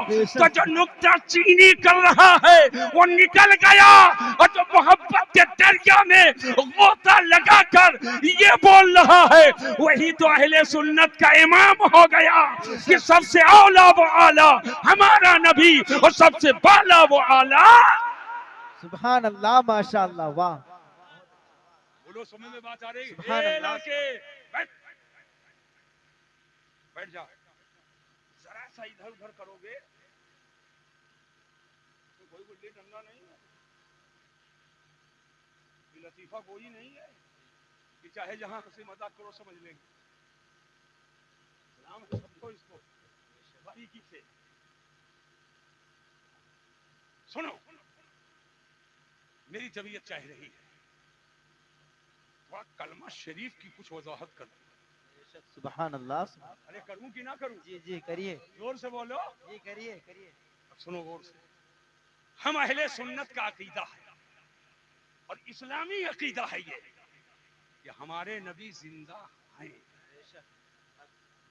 तो जो नुक्ता चीनी कर रहा है वो निकल गया, और जो मोहब्बत के दरिया में गोता लगाकर ये बोल रहा है वही तो अहले सुन्नत का इमाम हो गया कि सबसे औला वो आला हमारा नबी और सबसे बाला वो आला। सुभान अल्लाह, माशाअल्लाह, वाह। बोलो, समझ में बात आ रही? सुभान अल्लाह। बैठ बैठ जा, जरा सा इधर उधर करोगे तो कोई गुल्ली डंडा नहीं है, ये लतीफा कोई नहीं है कि चाहे जहां हंसी मजाक करो समझ लेंगे। सलाम है सबको, इसको बारीकी से सुनो। मेरी तबीयत चाह रही है थोड़ा कलमा शरीफ की कुछ वजाहत कर दूं। सुभान अल्लाह। अरे करूं कि ना करूं? जी जी, करिए। जोर से बोलो। जी, करिए करिए। अब सुनो गौर से, हम अहले सुन्नत का अकीदा है और इस्लामी अकीदा है ये कि हमारे नबी जिंदा हैं।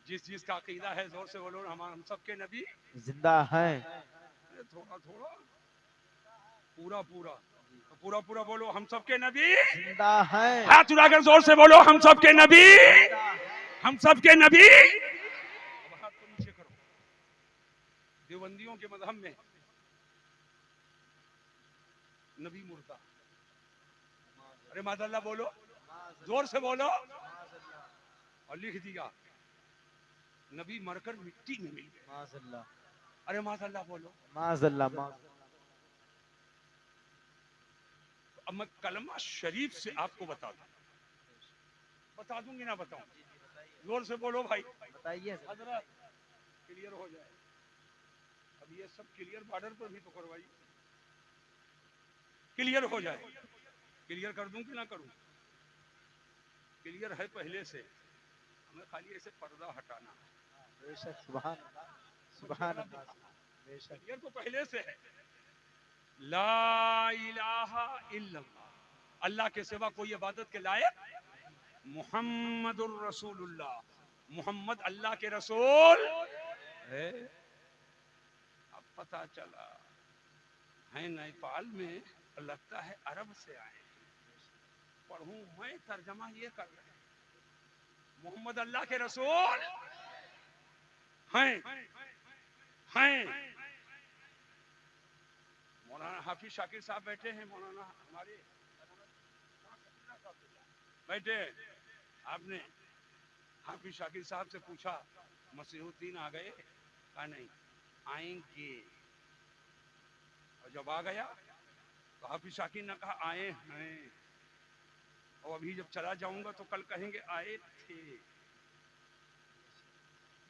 जिस जिस का अकीदा है जोर से बोलो, हम सबके नबी जिंदा हैं। थोड़ा थोड़ा, पूरा पूरा, पूरा पूरा बोलो, हम सबके नबी जिंदा हैं। हाथ उठाकर जोर से बोलो, हम सबके नबी, हम सबके नबी। अब हाथ को नीचे करो। देवबंदियों के मजहब में नबी मुर्दा, अरे माज़अल्लाह बोलो, जोर से बोलो, और लिख दिया नबी मरकर मिट्टी में मिल गए। माज़अल्लाह, अरे माज़अल्लाह बोलो। माज़अल्लाह, माज़अल्लाह। अब मैं कलमा शरीफ से आपको बता दूंगी ना बताऊं? जोर से बोलो भाई, बताइए। हजरत क्लियर हो जाए। अब ये सब क्लियर बॉर्डर पर भी तो करवाइए, क्लियर हो जाए। क्लियर कर दूं कि ना करूं? क्लियर है पहले से, हमें खाली ऐसे पर्दा हटाना है। बेशक सुभान अल्लाह, सुभान अल्लाह, बेशक। क्लियर तो पहले से है। ला इलाहा इल्लल्लाह, अल्लाह के सिवा कोई इबादत के लायक, मुहम्मदुर रसूलुल्लाह, मोहम्मद अल्लाह के रसूल है। अब पता चला है नेपाल में, लगता है अरब से आए। पढ़ूं मैं, तर्जमा ये कर रहे हैं, मोहम्मद अल्लाह के रसूल हैं। मौलाना हाफिज शाकिर साहब बैठे हैं, मौलाना हमारे बैठे। आपने हाफिज शाकिर साहब से पूछा मसीहुद्दीन आ गए? कहा नहीं, आएंगे। और जब आ गया तो हाफिज शाकिर ने कहा आए हैं, और अभी जब चला जाऊंगा तो कल कहेंगे आए थे।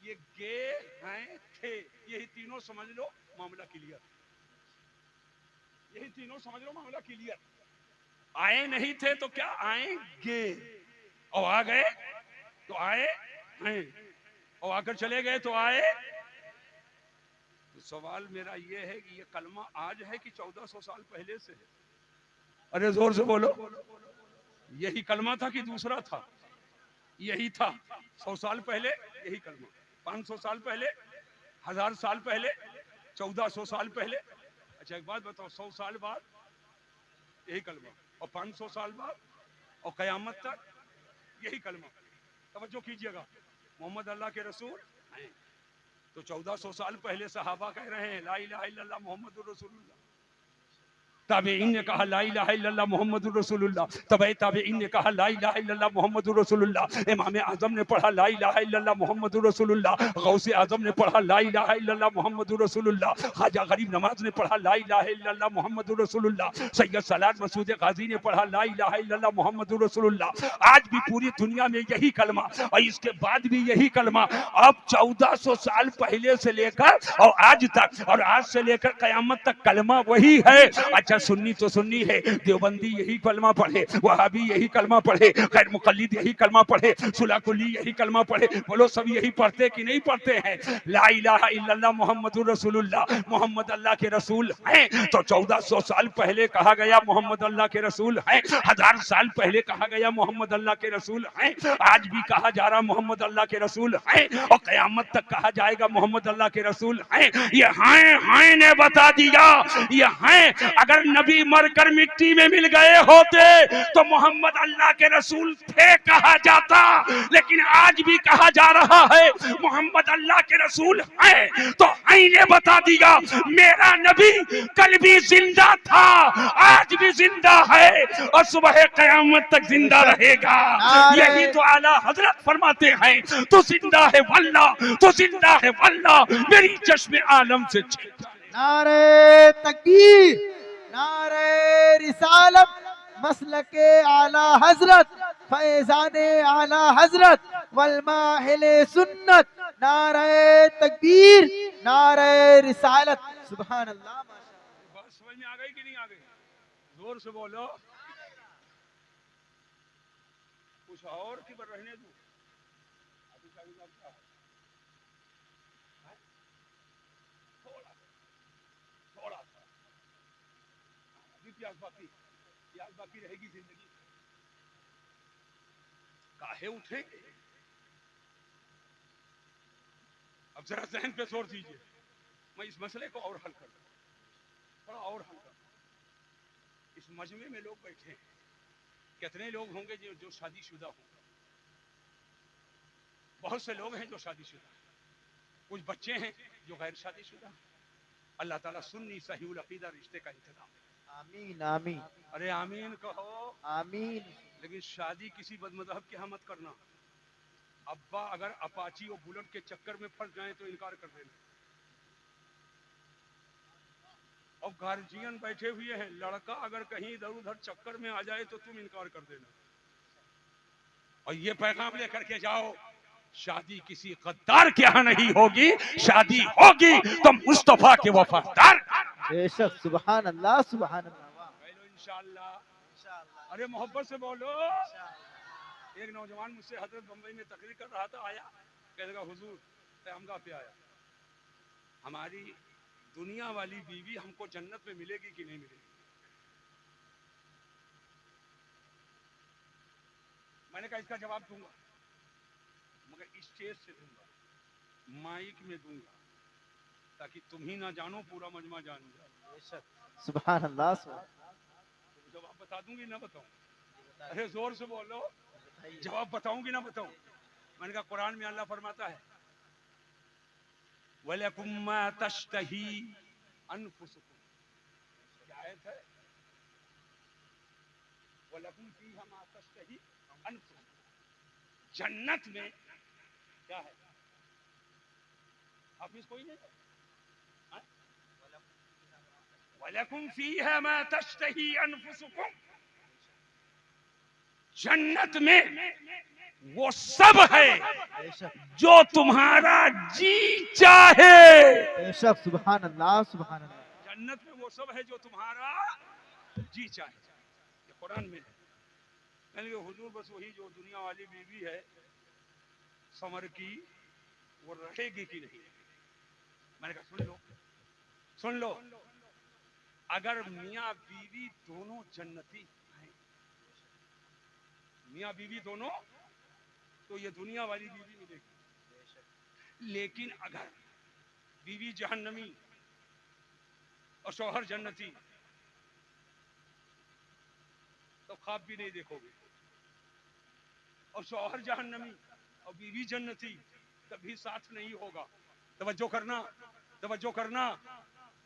ये गे हैं थे, यही तीनों समझ लो मामला क्लियर। यही तीनों समझ लो मामला क्लियर। आए नहीं थे तो क्या आएंगे, और आ गए तो आए हैं, और आकर चले गए तो आए। तो सवाल मेरा ये है कि ये कलमा आज है कि 1400 साल पहले से है? अरे जोर से बोलो। यही कलमा था कि दूसरा था? यही था। 100 साल पहले यही कलमा, 500 साल पहले, 1000 साल पहले, 1400 साल पहले। अच्छा एक बात बताओ, 100 साल बाद यही कलमा, और 500 साल बाद और कयामत तक यही कलमा। तवज्जो कीजिएगा, मोहम्मद अल्लाह के रसूल हैं। तो 1400 साल पहले सहाबा कह रहे हैं ला इलाहा इल्लल्लाह मुहम्मदुर रसूलुल्लाह। ताबईन ने कहा ला इलाहा इल्लल्लाह मुहम्मदुर रसूलुल्लाह। ताबईन ने कहा ला इलाहा इल्लल्लाह मुहम्मदुर रसूलुल्लाह। इमाम आजम ने पढ़ा ला इलाहा इल्लल्लाह मुहम्मदुर रसूलुल्लाह। गौसे आजम ने पढ़ा ला इलाहा इल्लल्लाह मुहम्मदुर रसूलुल्लाह। ख्वाजा गरीब नवाज ने पढ़ा ला इलाहा इल्लल्लाह मुहम्मदुर रसूलुल्लाह। सैयद सलात मसूद गाजी ने पढ़ा ला इलाहा इल्लल्लाह मुहम्मदुर रसूलुल्लाह। आज भी पूरी दुनिया में यही कलमा, और इसके बाद भी यही कलमा। अब 1400 साल पहले से लेकर और आज तक, और आज से लेकर कयामत तक कलमा वही है। अच्छा सुन्नी तो सुन्नी है, देवबंदी यही कलमा पढ़े, वहाबी यही कलमा पढ़े, गैर मुकल्लिद यही कलमा पढ़े, सुलाकुली यही कलमा पढ़े। बोलो सब यही पढ़ते कि नहीं पढ़ते हैं? ला इलाहा इल्लल्लाह मुहम्मदुर रसूलुल्लाह, मोहम्मद अल्लाह के रसूल हैं। तो 1400 साल पहले कहा गया मोहम्मद अल्लाह के रसूल हैं, 1000 साल पहले कहा गया मोहम्मद अल्लाह के रसूल हैं, आज भी कहा जा रहा मोहम्मद अल्लाह के रसूल हैं, और कयामत तक कहा जाएगा मोहम्मद अल्लाह के रसूल हैं। ये हैं ने बता दिया, ये हैं। अगर नबी मरकर मिट्टी में मिल गए होते तो मोहम्मद अल्लाह के रसूल थे कहा जाता, लेकिन आज भी कहा जा रहा है मोहम्मद अल्लाह के रसूल हैं। तो ने बता दिया मेरा नबी कल भी जिंदा था, आज भी जिंदा है, और सुबह कयामत तक जिंदा रहेगा। यही तो आला हजरत फरमाते हैं, तू जिंदा है वल्लाह, तू जिंदा है वल्लाह, मेरी चश्मे आलम से नारे तकबीर, नारे रिसालत, मसलके आला हजरत, फैजाने आला हजरत, वल्माहिले सुन्नत। नारे तकबीर, नारे रिसालत, सुभान अल्लाह। बात समझ में आ गई कि नहीं आ गई? जोर से बोलो। कुछ और की रहने दो। थोड़ा प्यास बाकी रहेगी जिंदगी। काहे उठेंगे? अब जरा जहन पे जोर दीजिए। मैं इस मसले को और हल कर दूं, थोड़ा और हल कर दूं। इस मजमे में लोग बैठे हैं, कितने लोग होंगे जो शादीशुदा होंगे? बहुत से लोग हैं जो शादीशुदा, कुछ बच्चे हैं जो गैर शादीशुदा। अल्लाह ताला सुन्नी सही अकीदा रिश्ते का इंतजाम। आमीन आमीन। अरे आमीन कहो। आमीन। लेकिन शादी किसी बदमज़हब के यहाँ मत करना। अब्बा अगर अपाची और बुलेट के चक्कर में फंस जाए तो इनकार कर देना। और गार्जियन बैठे हुए हैं, लड़का अगर कहीं इधर उधर चक्कर में आ जाए तो तुम इनकार कर देना। और ये पैगाम लेकर के जाओ, शादी किसी गद्दार के यहाँ नहीं होगी, शादी होगी तो मुस्तफा के वफादार। बेशक, सुभान अल्लाह, सुभान अल्लाह। इंशाअल्लाह। अरे मोहब्बत से बोलो। एक नौजवान मुझसे हजरत बम्बई में तकरीर कर रहा था, आया कहने लगा हुजूर पैगम्बर पे आया, हमारी दुनिया वाली बीवी हमको जन्नत में मिलेगी कि नहीं मिलेगी। मैंने कहा इसका जवाब दूंगा, मगर स्टेज से दूंगा, माइक में दूंगा, ताकि तुम ही ना जानो पूरा मजमा जान जाए। सुभान अल्लाह। जवाब बता दूंगी ना बताऊं? अरे जोर से बोलो, जवाब बताऊंगी ना बताऊं? मैंने कहा कुरान में अल्लाह फरमाता है वलकुम मा तश्तही अनफुसुकुम, क्या आयत है? वलकुम फीहा मा तश्तही अनफुसुकुम, जन्नत में क्या है? हाफिज कोई नहीं? वलकुम फीहा मा तश्तही अनफुसुकुम, जन्नत में वो सब है जो तुम्हारा जी चाहे। बेशक सुभान अल्लाह सुभान अल्लाह। जन्नत में वो सब है जो तुम्हारा जी चाहे, ये कुरान में है। मैंने कहा हुजूर बस वही जो दुनिया वाली बीवी है समर की, वो रहेगी कि नहीं? मैंने कहा सुन लो, अगर मियाँ बीवी दोनों जन्नती हैं, मियाँ बीवी दोनों, तो ये दुनिया वाली बीवी मिलेगी। लेकिन अगर बीवी जहन्नमी और शौहर जन्नती, तो ख्वाब भी नहीं देखोगे। और शौहर जहन्नमी और बीवी जन्नती, कभी साथ नहीं होगा। तवज्जो करना,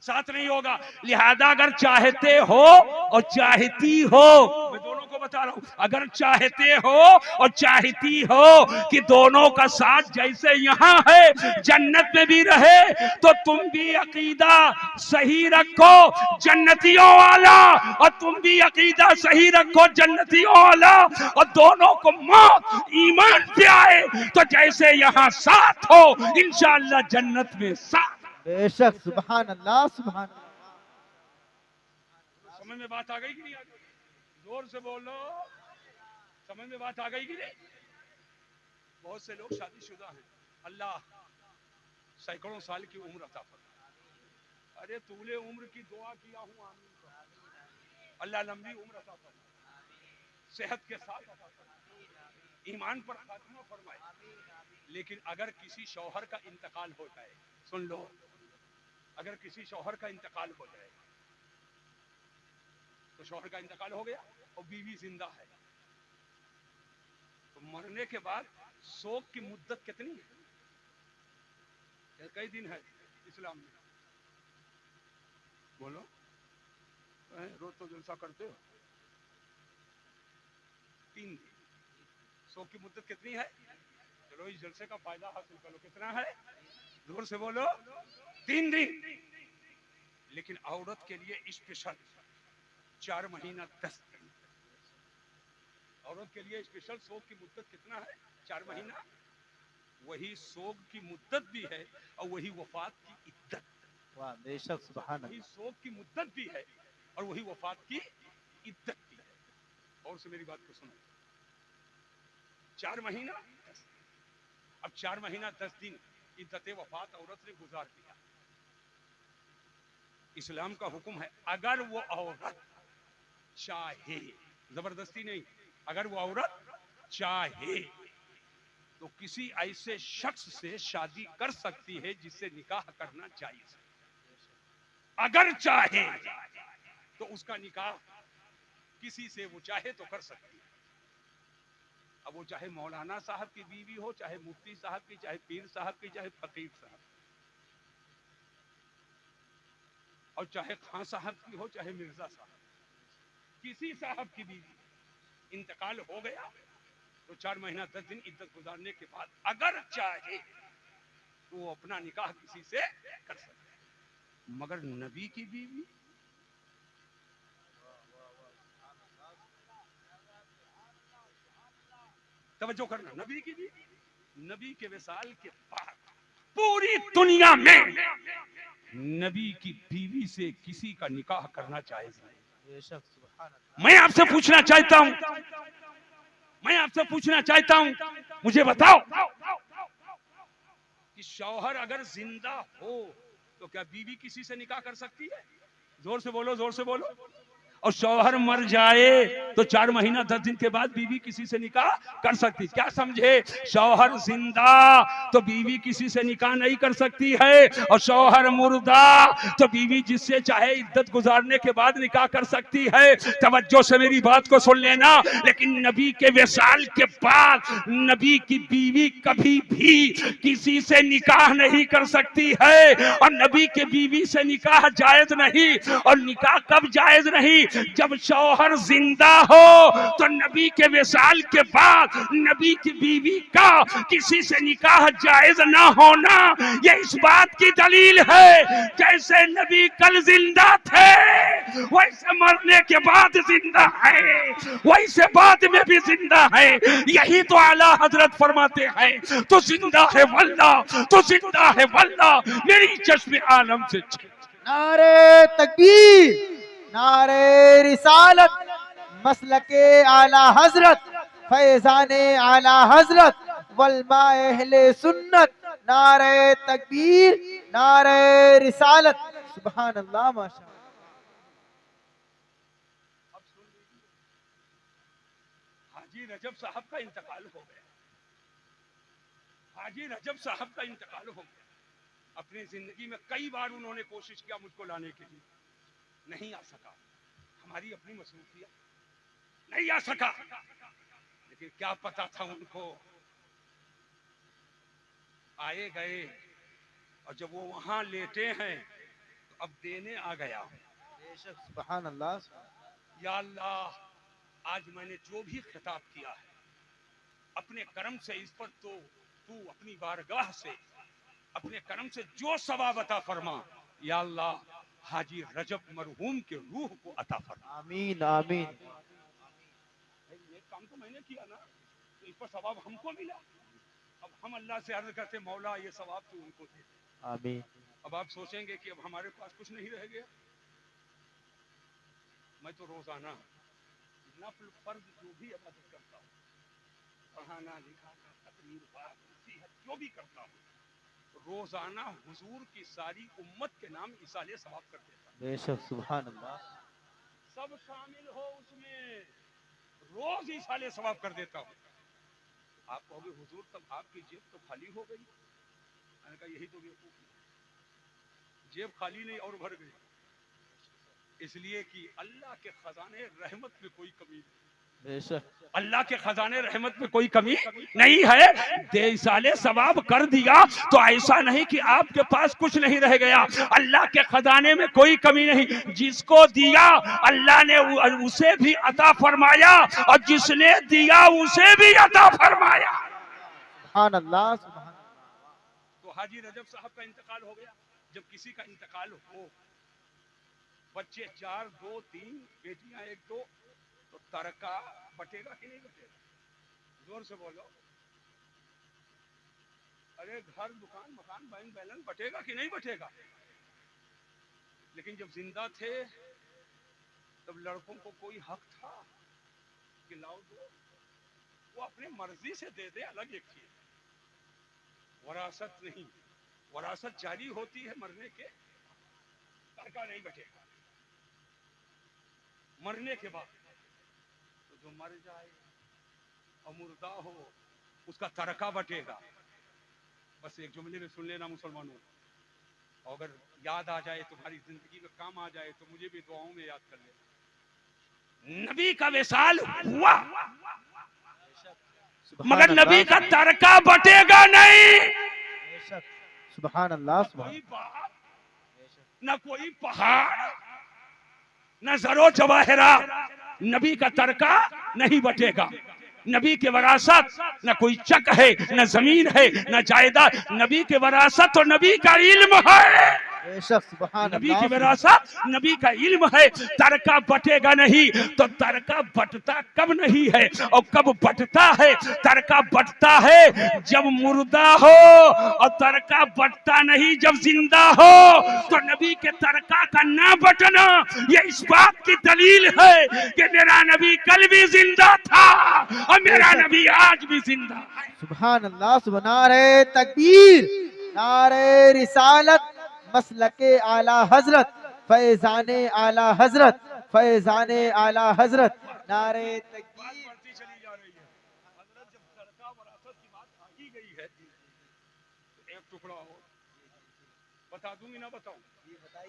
साथ नहीं होगा। लिहाजा अगर चाहते हो और चाहती हो, मैं दोनों को बता रहा हूं, अगर चाहते हो और चाहती हो कि दोनों का साथ जैसे यहाँ है जन्नत में भी रहे, तो तुम भी अकीदा सही रखो जन्नतियों वाला, और तुम भी अकीदा सही रखो जन्नतियों वाला, और दोनों को मौत ईमान पे आए तो जैसे यहाँ साथ हो इंशाअल्लाह जन्नत में साथ। बेशक सुभान अल्लाह सुभान अल्लाह। समझ में बात आ गई कि नहीं आ गई? जोर से बोलो, समझ में बात आ गई कि नहीं? बहुत से लोग शादीशुदा हैं, अल्लाह सैकड़ों साल की उम्र अता फरमाए। अरे तूले उम्र की दुआ किया हूं, आमीन। अल्लाह लंबी उम्र अता फरमाए, सेहत के साथ अता फरमाए, ईमान पर खात्मा फरमाए। लेकिन अगर किसी शौहर का इंतकाल हो जाए, सुन लो, अगर किसी शौहर का इंतकाल हो जाए, तो शौहर का इंतकाल हो गया और बीवी जिंदा है, तो मरने के बाद शोक की मुद्दत कितनी है? कई दिन है इस्लाम में? बोलो, रोज तो जलसा करते हो। 3 दिन शोक की मुद्दत कितनी है? चलो इस जलसे का फायदा हासिल करो। कितना है? जोर से बोलो, 3 दिन। लेकिन औरत के लिए स्पेशल 4 महीना 10 दिन। औरत के लिए स्पेशल शोक की मुद्दत कितना है? 4 महीना। वही शोक की मुद्दत भी है और वही वफात की इद्दत। वाह बेशक सुभान वही अल्लाह। शोक की मुद्दत भी है और वही वफात की इद्दत भी है। और से मेरी बात को सुनो, 4 महीना 10 दिन। अब 4 महीना 10 दिन इद्दत वफात औरत ने गुजार दिया। इस्लाम का हुक्म है, अगर वो औरत चाहे, जबरदस्ती नहीं, अगर वो औरत चाहे तो किसी ऐसे शख्स से शादी कर सकती है जिससे निकाह करना जायज है। अगर चाहे तो उसका निकाह किसी से वो चाहे तो कर सकती है। अब वो चाहे मौलाना साहब की बीवी हो, चाहे मुफ्ती साहब की, चाहे पीर साहब की, चाहे फकीर साहब, और चाहे खान साहब की हो, चाहे मिर्जा साहब, किसी साहब की बीवी इंतकाल हो गया तो 4 महीना 10 दिन इद्दत गुजारने के बाद अगर चाहे तो वो अपना निकाह किसी से कर सकता है। मगर नबी की बीवी, तवज्जो करना, नबी की बीवी, नबी के विसाल के बाद पूरी दुनिया में नबी की बीवी से किसी का निकाह करना जायज नहीं। मैं आपसे पूछना चाहता हूं, मैं आपसे पूछना चाहता हूं, मुझे बताओ कि शौहर अगर जिंदा हो तो क्या बीवी किसी से निकाह कर सकती है? जोर से बोलो, जोर से बोलो। और शौहर मर जाए तो 4 महीना 10 दिन के बाद बीवी किसी से निकाह कर सकती। क्या समझे? शौहर जिंदा तो बीवी किसी से निकाह नहीं कर सकती है, और शौहर मुर्दा तो बीवी जिससे चाहे इद्दत गुजारने के बाद निकाह कर सकती है। तवज्जो से मेरी बात को सुन लेना। लेकिन नबी के विसाल के बाद नबी की बीवी कभी भी किसी से निकाह नहीं कर सकती है, और नबी के बीवी से निकाह जायज नहीं। और निकाह कब जायज नहीं? जब शौहर जिंदा हो। तो नबी के विसाल के बाद नबी की बीवी का किसी से निकाह जायज ना होना, ये इस बात की दलील है जैसे नबी कल जिंदा थे वैसे मरने के बाद जिंदा है, वैसे बाद में भी जिंदा है। यही तो आला हजरत फरमाते हैं, तो जिंदा है वल्लाह, तो जिंदा है वल्लाह मेरी चश्मे आलम से। नारे तकबीर, नारे रिसालत, मसलके आला हजरत, फैजाने आला हजरत, वल्मा अहले सुन्नत। नारे तकबीर, नारे रिसालत। सुभान अल्लाह, माशा। हाजी रजब साहब का इंतकाल हो गया। हाजी रजब साहब का इंतकाल हो गया। अपनी जिंदगी में कई बार उन्होंने कोशिश किया मुझको लाने के लिए, नहीं आ सका। हमारी अपनी मसरूफियत, नहीं आ सका। लेकिन क्या पता था उनको। आए गए, और जब वो वहां लेटे हैं तो अब देने आ गया। सुभान अल्लाह। या अल्लाह, आज मैंने जो भी खिताब किया है अपने कर्म से, इस पर तो तू अपनी बारगाह से अपने कर्म से जो सवाब अता फरमा। या अल्लाह, हाजी रजब मरहूम के रूह को अता फरमा। आमीन आमीन। ये काम तो मैंने किया ना, तो इस पर सवाब हमको मिला। अब हम अल्लाह से अर्ज करते, मौला ये सवाब तू उनको दे। आमीन। अब आप सोचेंगे कि अब हमारे पास कुछ नहीं रह गया। मैं तो रोजाना नफल फर्ज जो भी इबादत करता हूँ, पढ़ाना लिखाना तकरीर बात नसीहत जो भी करता हूँ, रोजाना हुजूर की सारी उम्मत के नाम इसाले सवाब कर देता हूँ। बेशक, सुभान अल्लाह। सब शामिल हो उसमें, रोज इसाले सवाब कर देता हूँ। आप कहोगे हुजूर तब आपकी जेब तो खाली हो गई। मैंने कहा यही तो बेवकूफी, जेब खाली नहीं और भर गई। इसलिए कि अल्लाह के खजाने रहमत में कोई कमी नहीं। अल्लाह के खजाने रहमत में कोई कमी नहीं है। देसाले सवाब कर दिया तो ऐसा नहीं कि आपके पास कुछ नहीं रह गया। अल्लाह के खजाने में कोई कमी नहीं। जिसको दिया अल्लाह ने उसे भी अता फरमाया, और जिसने दिया उसे भी अता फरमाया। सुभान अल्लाह, सुभान। तो हाजी रजब साहब का इंतकाल हो गया। जब किसी का इंतकाल हो, बच्चे 4 2 3, बेटियां 1 2, तो तरका बटेगा कि नहीं बटेगा? जोर से बोलो। अरे घर दुकान मकान बैंक बैलेंस बटेगा कि नहीं बटेगा? लेकिन जब जिंदा थे तब लड़कों को कोई हक था कि लाओ दो? वो अपने मर्जी से दे दे, अलग एक चीज। वरासत नहीं, वरासत जारी होती है मरने के, तरका नहीं बटेगा। मरने के बाद तो जो मर जाए और मुर्दा हो उसका तरका बटेगा। बस एक जुमले में सुन लेना मुसलमानों, अगर याद आ जाए, तुम्हारी जिंदगी में काम आ जाए, तो मुझे भी दुआओं में याद कर लेना। नबी का विसाल हुआ मगर नबी का तरका बटेगा नहीं। सुभान अल्लाह। कोई बात न, कोई पहाड़ न जरो जवाहरा, नबी का तरका नहीं बटेगा। नबी के वरासत न कोई चक है, न जमीन है, न जायदाद। नबी के वरासत और नबी का इल्म है। बेशक सुभान नबी अल्लाह की विरासत, नबी का इल्म है। तरका बटेगा नहीं तो तरका बटता कब नहीं है और कब बटता है? तरका बटता है जब मुर्दा हो और तरका बटता नहीं जब जिंदा हो। तो नबी के तरका का ना बटना ये इस बात की दलील है कि मेरा नबी कल भी जिंदा था और मेरा नबी आज भी जिंदा है। सुभान अल्लाह। नारे तकबीर, नारे रिसालत, मसलके आला हजरत, फैजाने आला हजरत, फैजाने आला हजरत, नारे तकबीर। बढ़ती चली जा रही है। हजरत जब तरका वरासत की बात आ ही गई है तो एक टुकड़ा हो बता दूंगी ना बताऊं?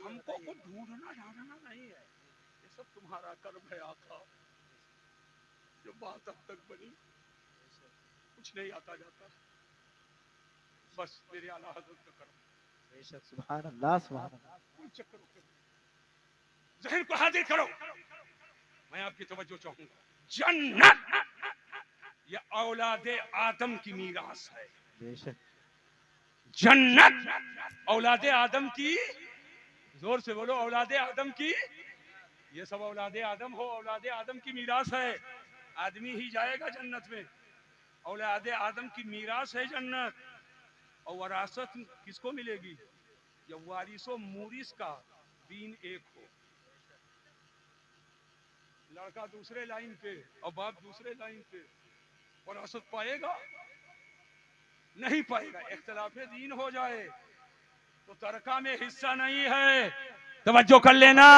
हमको कुछ ढूंढना ढांढना नहीं है, ये सब तुम्हारा कर्म है आका। जो बात अब तक बनी कुछ नहीं आता जाता, बस मेरे आला हजरत का कर्म। बेशक सुभान अल्लाह, सुभान अल्लाह। कोई चक्कर जहन को हाजिर करो, मैं आपकी तवज्जो चाहूंगा। जन्नत ये औलादे आदम की मीरास है। बेशक जन्नत औलादे आदम की, जोर से बोलो, औलादे आदम की। ये सब औलादे आदम हो, औलादे आदम की मीरास है। आदमी ही जाएगा जन्नत में, औलादे आदम की मीरास है जन्नत। और वरासत किसको मिलेगी? जब वारिसो मूरिस का दीन एक हो, लड़का दूसरे लाइन पे और बाप दूसरे लाइन पे, वरासत पाएगा? नहीं पाएगा। इख्तिलाफे दीन हो जाए तो तरका में हिस्सा नहीं है। तवज्जो कर लेना।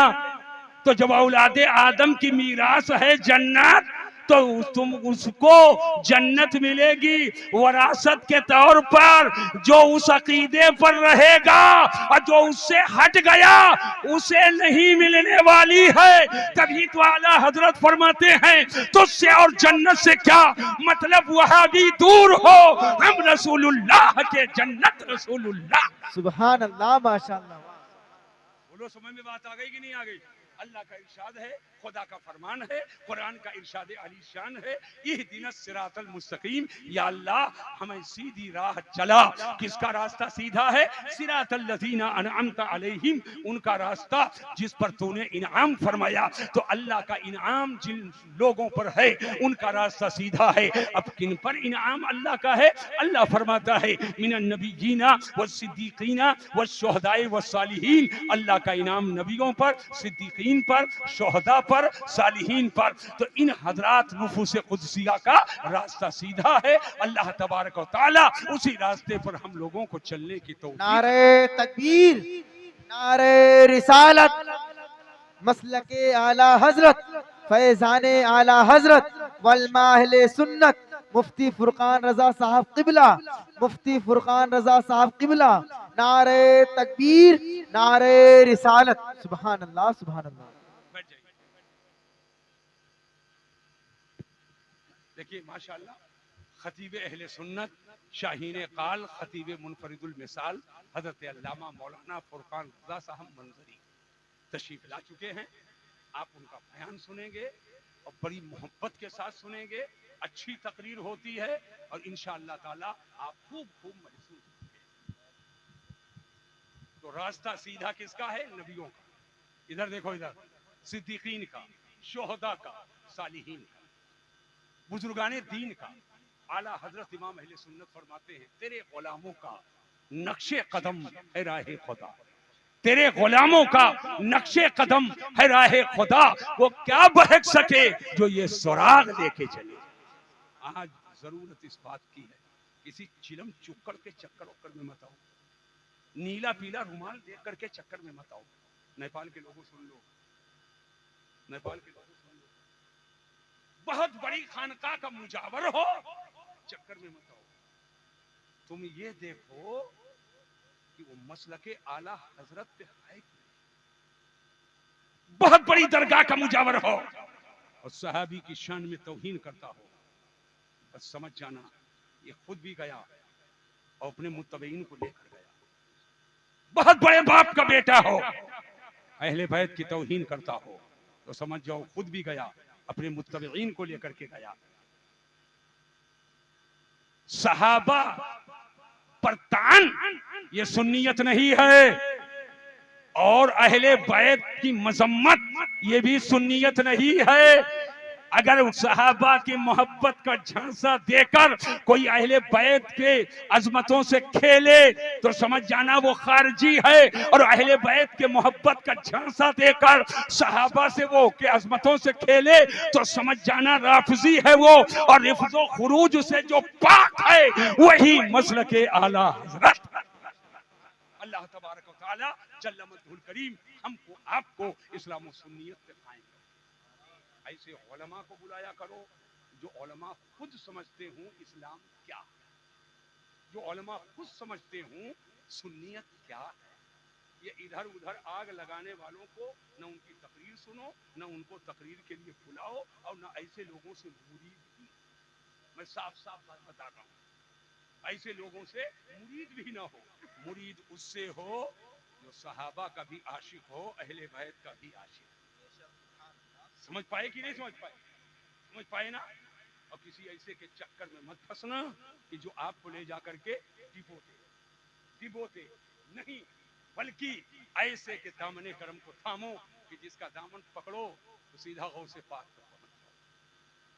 तो जब औलादे आदम की मीरास है जन्नत, तो तुम उसको जन्नत मिलेगी वरासत के तौर पर। जो उस अकीदे पर रहेगा और जो उससे हट गया उसे नहीं मिलने वाली है। तभी तो आला हजरत फरमाते हैं तुझसे और जन्नत से क्या मतलब, वहां भी दूर हो, हम रसूलुल्लाह के जन्नत रसूलुल्लाह। सुभान अल्लाह, माशाअल्लाह। बोलो समझ में बात आ गई कि नहीं आ गई? अल्लाह का इरशाद है, खुदा का फरमान है, कुरान का इरशाद अलीशान है, इहदिना सिरातल मुस्तकीम। या अल्लाह हमें सीधी राह चला। किसका रास्ता सीधा है? सिरातल लज़ीना अनअमता अलैहिम, उनका रास्ता जिस पर तूने इनाम फरमाया। तो अल्लाह का इनाम जिन लोगों पर है उनका रास्ता सीधा है। अब किन पर इनाम अल्लाह का है? अल्लाह फरमाता है मिनन नबिय्यीना व सिद्दीकीना व शुहदाए व सालिहीन। अल्लाह का इनाम नबियों पर, सिद्दीकीन पर, शुहदा पर, सालिहीन पर। तो इन हजरात नुफूस कुदसिया का रास्ता सीधा है। अल्लाह तबारक व तआला उसी रास्ते पर हम लोगों को चलने की तौफीक। नारे तकबीर, नारे रिसालत, मसलके आला हजरत, फैजाने आला हजरत, वल्मा अहले सुन्नत, मुफ्ती फुरकान रजा साहब किबला, मुफ्ती फुरकान रजा साहब किबला। नारे तकबीर, नारे रिसालत। सुभान अल्लाह, सुभान अल्लाह। देखिए माशाअल्लाह, खतीब अहले सुन्नत, शाहीन काल, खतीब मुनफरिदुल मिसाल हजरत अल्लामा मौलाना फुरकान रजा साहब मंजरी तशरीफ ला चुके हैं। आप उनका बयान सुनेंगे और बड़ी मोहब्बत के साथ सुनेंगे। अच्छी तकरीर होती है और इंशाअल्लाह ताला आप खूब खूब महसूस करेंगे। तो रास्ता सीधा किसका है? नबियों का। इधर देखो, इधर सिद्दीकीन का, शुहदा का, सालिहीन का, बुजुर्गाने दीन का। आला हजरत इमाम अहले सुन्नत फरमाते हैं तेरे गुलामों का नक्शे कदम है राहे खुदा, तेरे गुलामों का नक्शे कदम है राहे खुदा। वो क्या बहक सके जो ये सुराग लेके चले। आज जरूरत इस बात की है, किसी चिलम चुक्कड़ के चक्कर वक्कर में मत आओ, नीला पीला रुमाल देख करके चक्कर में मत आओ। नेपाल के लोगों सुन लो, नेपाल के लोगों सुन लो, बहुत बड़ी खानका का मुजावर हो, चक्कर में मत आओ। तुम ये देखो कि वो मसलके आला हजरत पे है, बहुत बड़ी दरगाह का मुजावर हो और सहाबी की शान में तौहीन करता हो, बस समझ जाना ये खुद भी गया और अपने मुत्तबईन को लेकर गया। बहुत बड़े बाप का बेटा हो, अहले बैत की तौहीन करता हो, तो समझ जाओ खुद भी गया, अपने मुत्तबईन को लेकर के गया। सहाबा पर तान ये सुन्नियत नहीं है। और अहले बैत की मजम्मत ये भी सुन्नियत नहीं है। अगर सहाबा की मोहब्बत का झांसा देकर कोई अहले बैत के अजमतों से खेले तो समझ जाना वो खारजी है, और अहले बैत के मोहब्बत का झांसा देकर सहाबा से वो के अजमतों से खेले तो समझ जाना राफजी है वो, और रिफ्जो खुरूज से जो पाक है वही मसलके आला हजरत। अल्लाह तबारक व तआला जल्ल मजहुल करीम हमको आपको इस्लाम और सुन्नियत पे कायम करे। ऐसे उलमा को बुलाया करो जो उलमा खुद समझते हूँ इस्लाम क्या है, जो उलमा खुद समझते हूँ सुन्नियत क्या है। ये इधर उधर आग लगाने वालों को न उनकी तकरीर सुनो, न उनको तकरीर के लिए बुलाओ, और न ऐसे लोगों से मुरीद भी। मैं साफ साफ बात बता रहा हूँ, ऐसे लोगों से मुरीद भी ना हो। मुरीद उससे हो जो सहाबा का भी आशिक हो, अहले बैत का भी आशिक। समझ पाए कि नहीं समझ पाए? समझ पाए ना? और किसी ऐसे के चक्कर में मत फंसना कि जो आपको ले जाकर के डिबोते नहीं, बल्कि ऐसे के दामने करम को थामो कि जिसका दामन पकड़ो तो सीधा गौसे पाक तक पहुंच जाओ।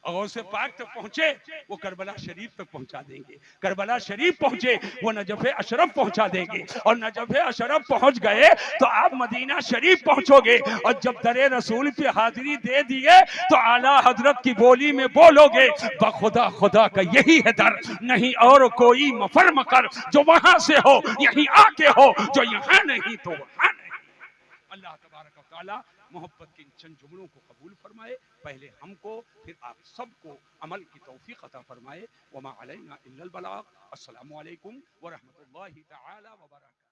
और गौसे पाक तक पहुंचे वो करबला शरीफ तक पहुंचा देंगे, करबला शरीफ पहुंचे वो नजफ़े अशरफ पहुंचा देंगे, और नजफ़े अशरफ पहुंच गए तो आप मदीना शरीफ पहुंचोगे, और जब दरे रसूल पे हाजिरी दे दिए तो आला हजरत की बोली में बोलोगे बखुदा खुदा का यही है दर, नहीं और कोई मफर मकर, जो वहां से हो यहीं आके हो, जो यहाँ नहीं तो वहां नहीं। अल्लाह तबारक व तआला मोहब्बत के इन चंद जुमलों को कबूल फरमाए, पहले हमको फिर आप सबको अमल की तौफीक अता फरमाए। वमा अलैना इल्लल बलाग। अस्सलामु अलैकुम व रहमतुल्लाहि तआला व बरकातहू।